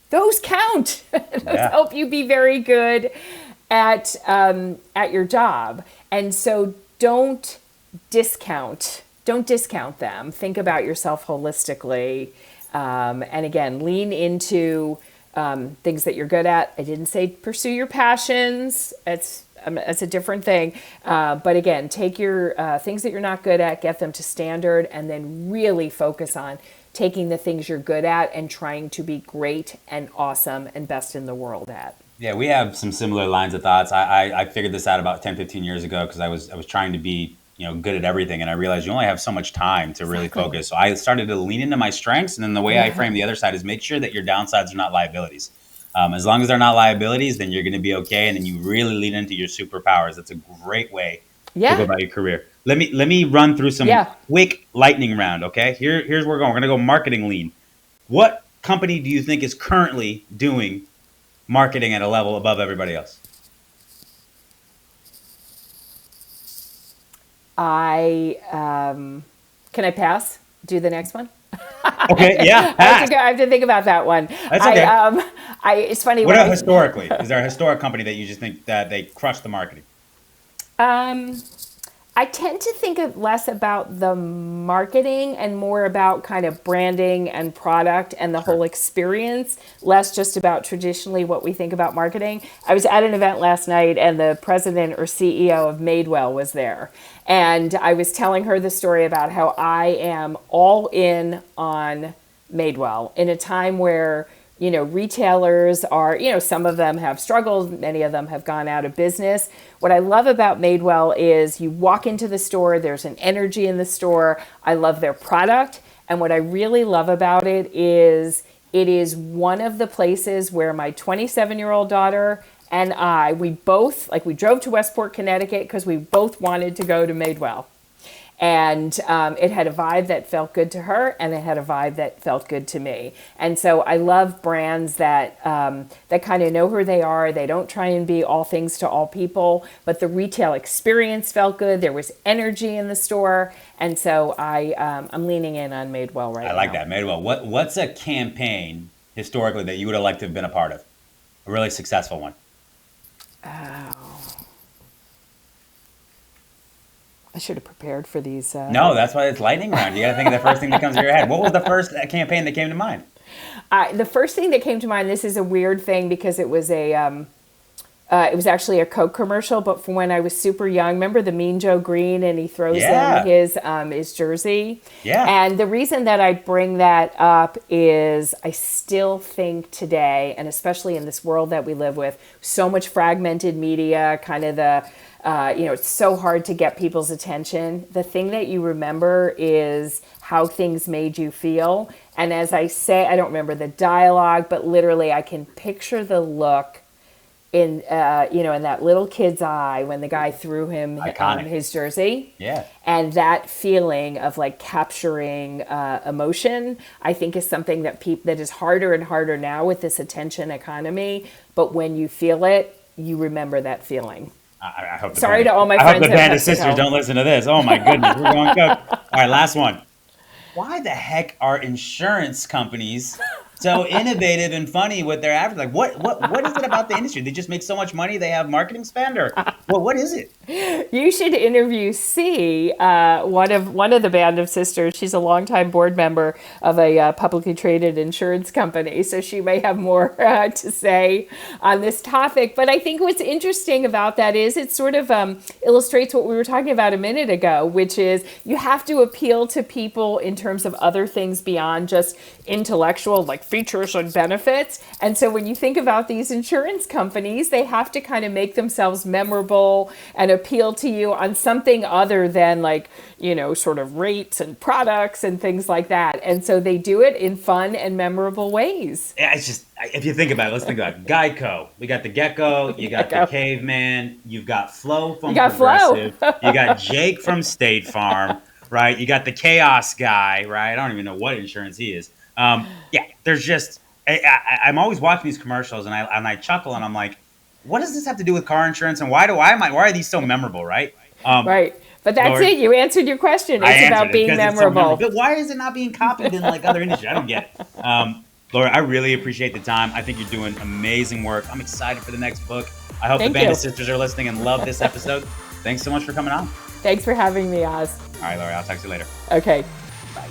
those count. Those help you be very good at your job. And so don't discount them. Think about yourself holistically. And again, lean into things that you're good at. I didn't say pursue your passions. It's a different thing. But again, take your things that you're not good at, get them to standard, and then really focus on taking the things you're good at and trying to be great and awesome and best in the world at. Yeah, we have some similar lines of thoughts. I figured this out about 10, 15 years ago because I was trying to be good at everything, and I realized you only have so much time to really focus. So I started to lean into my strengths, and then the way I frame the other side is make sure that your downsides are not liabilities. As long as they're not liabilities, then you're going to be okay, and then you really lean into your superpowers. That's a great way to go about your career. Let me run through some quick lightning round. Okay, here's where we're going. We're going to go marketing lean. What company do you think is currently doing marketing at a level above everybody else? Can I pass? Do the next one? Okay, yeah. Pass. I have to think about that one. That's okay. It's funny. What about historically? Is there a historic company that you just think that they crushed the marketing? I tend to think less about the marketing and more about kind of branding and product and the whole experience, less just about traditionally what we think about marketing. I was at an event last night and the president or CEO of Madewell was there. And I was telling her the story about how I am all in on Madewell in a time where retailers are, some of them have struggled, many of them have gone out of business. What I love about Madewell is you walk into the store, there's an energy in the store. I love their product And what I really love about it is one of the places where my 27-year-old daughter and we both, we drove to Westport, Connecticut because we both wanted to go to Madewell. And it had a vibe that felt good to her, and it had a vibe that felt good to me. And so I love brands that kind of know who they are. They don't try and be all things to all people, but the retail experience felt good. There was energy in the store, and so I'm leaning in on Madewell right now. I like that, Madewell. What's a campaign historically that you would have liked to have been a part of? A really successful one. I should have prepared for these. No, that's why it's lightning round. You got to think of the first thing that comes to your head. What was the first campaign that came to mind? The first thing that came to mind, this is a weird thing because it was it was actually a Coke commercial, but from when I was super young. Remember the Mean Joe Green, and he throws them his jersey? Yeah. And the reason that I bring that up is I still think today, and especially in this world that we live with, so much fragmented media, kind of it's so hard to get people's attention. The thing that you remember is how things made you feel. And as I say, I don't remember the dialogue, but literally I can picture the look in that little kid's eye when the guy threw him his jersey. Yeah. And that feeling of capturing emotion, I think is something that is harder and harder now with this attention economy. But when you feel it, you remember that feeling. I hope Sorry to all my friends. I hope the band of sisters don't listen to this. Oh my goodness, we're going Coke. All right, last one. Why the heck are insurance companies so innovative and funny with their advertising? What is it about the industry? They just make so much money. They have marketing spend, or what is it? You should interview C, one of the band of sisters. She's a longtime board member of a publicly traded insurance company, so she may have more to say on this topic. But I think what's interesting about that is it sort of illustrates what we were talking about a minute ago, which is you have to appeal to people in terms of other things beyond just intellectual, like features and benefits. And so when you think about these insurance companies, they have to kind of make themselves memorable and appeal to you on something other than sort of rates and products and things like that. And so they do it in fun and memorable ways. Yeah, it's just, if you think about it, let's think about it. Geico. We got the Gecko, you got the Caveman, you've got Flo from Progressive, you got Jake from State Farm, right? You got the Chaos guy, right? I don't even know what insurance he is. There's just, I'm always watching these commercials and I chuckle and I'm like, what does this have to do with car insurance, and why are these so memorable, right? Right. But that's Lord, it. You answered your question. It's about being memorable. But why is it not being copied in other industries? I don't get it. Laura, I really appreciate the time. I think you're doing amazing work. I'm excited for the next book. I hope the band of sisters are listening and love this episode. Thanks so much for coming on. Thanks for having me, Oz. All right, Laura, I'll talk to you later. Okay. Bye.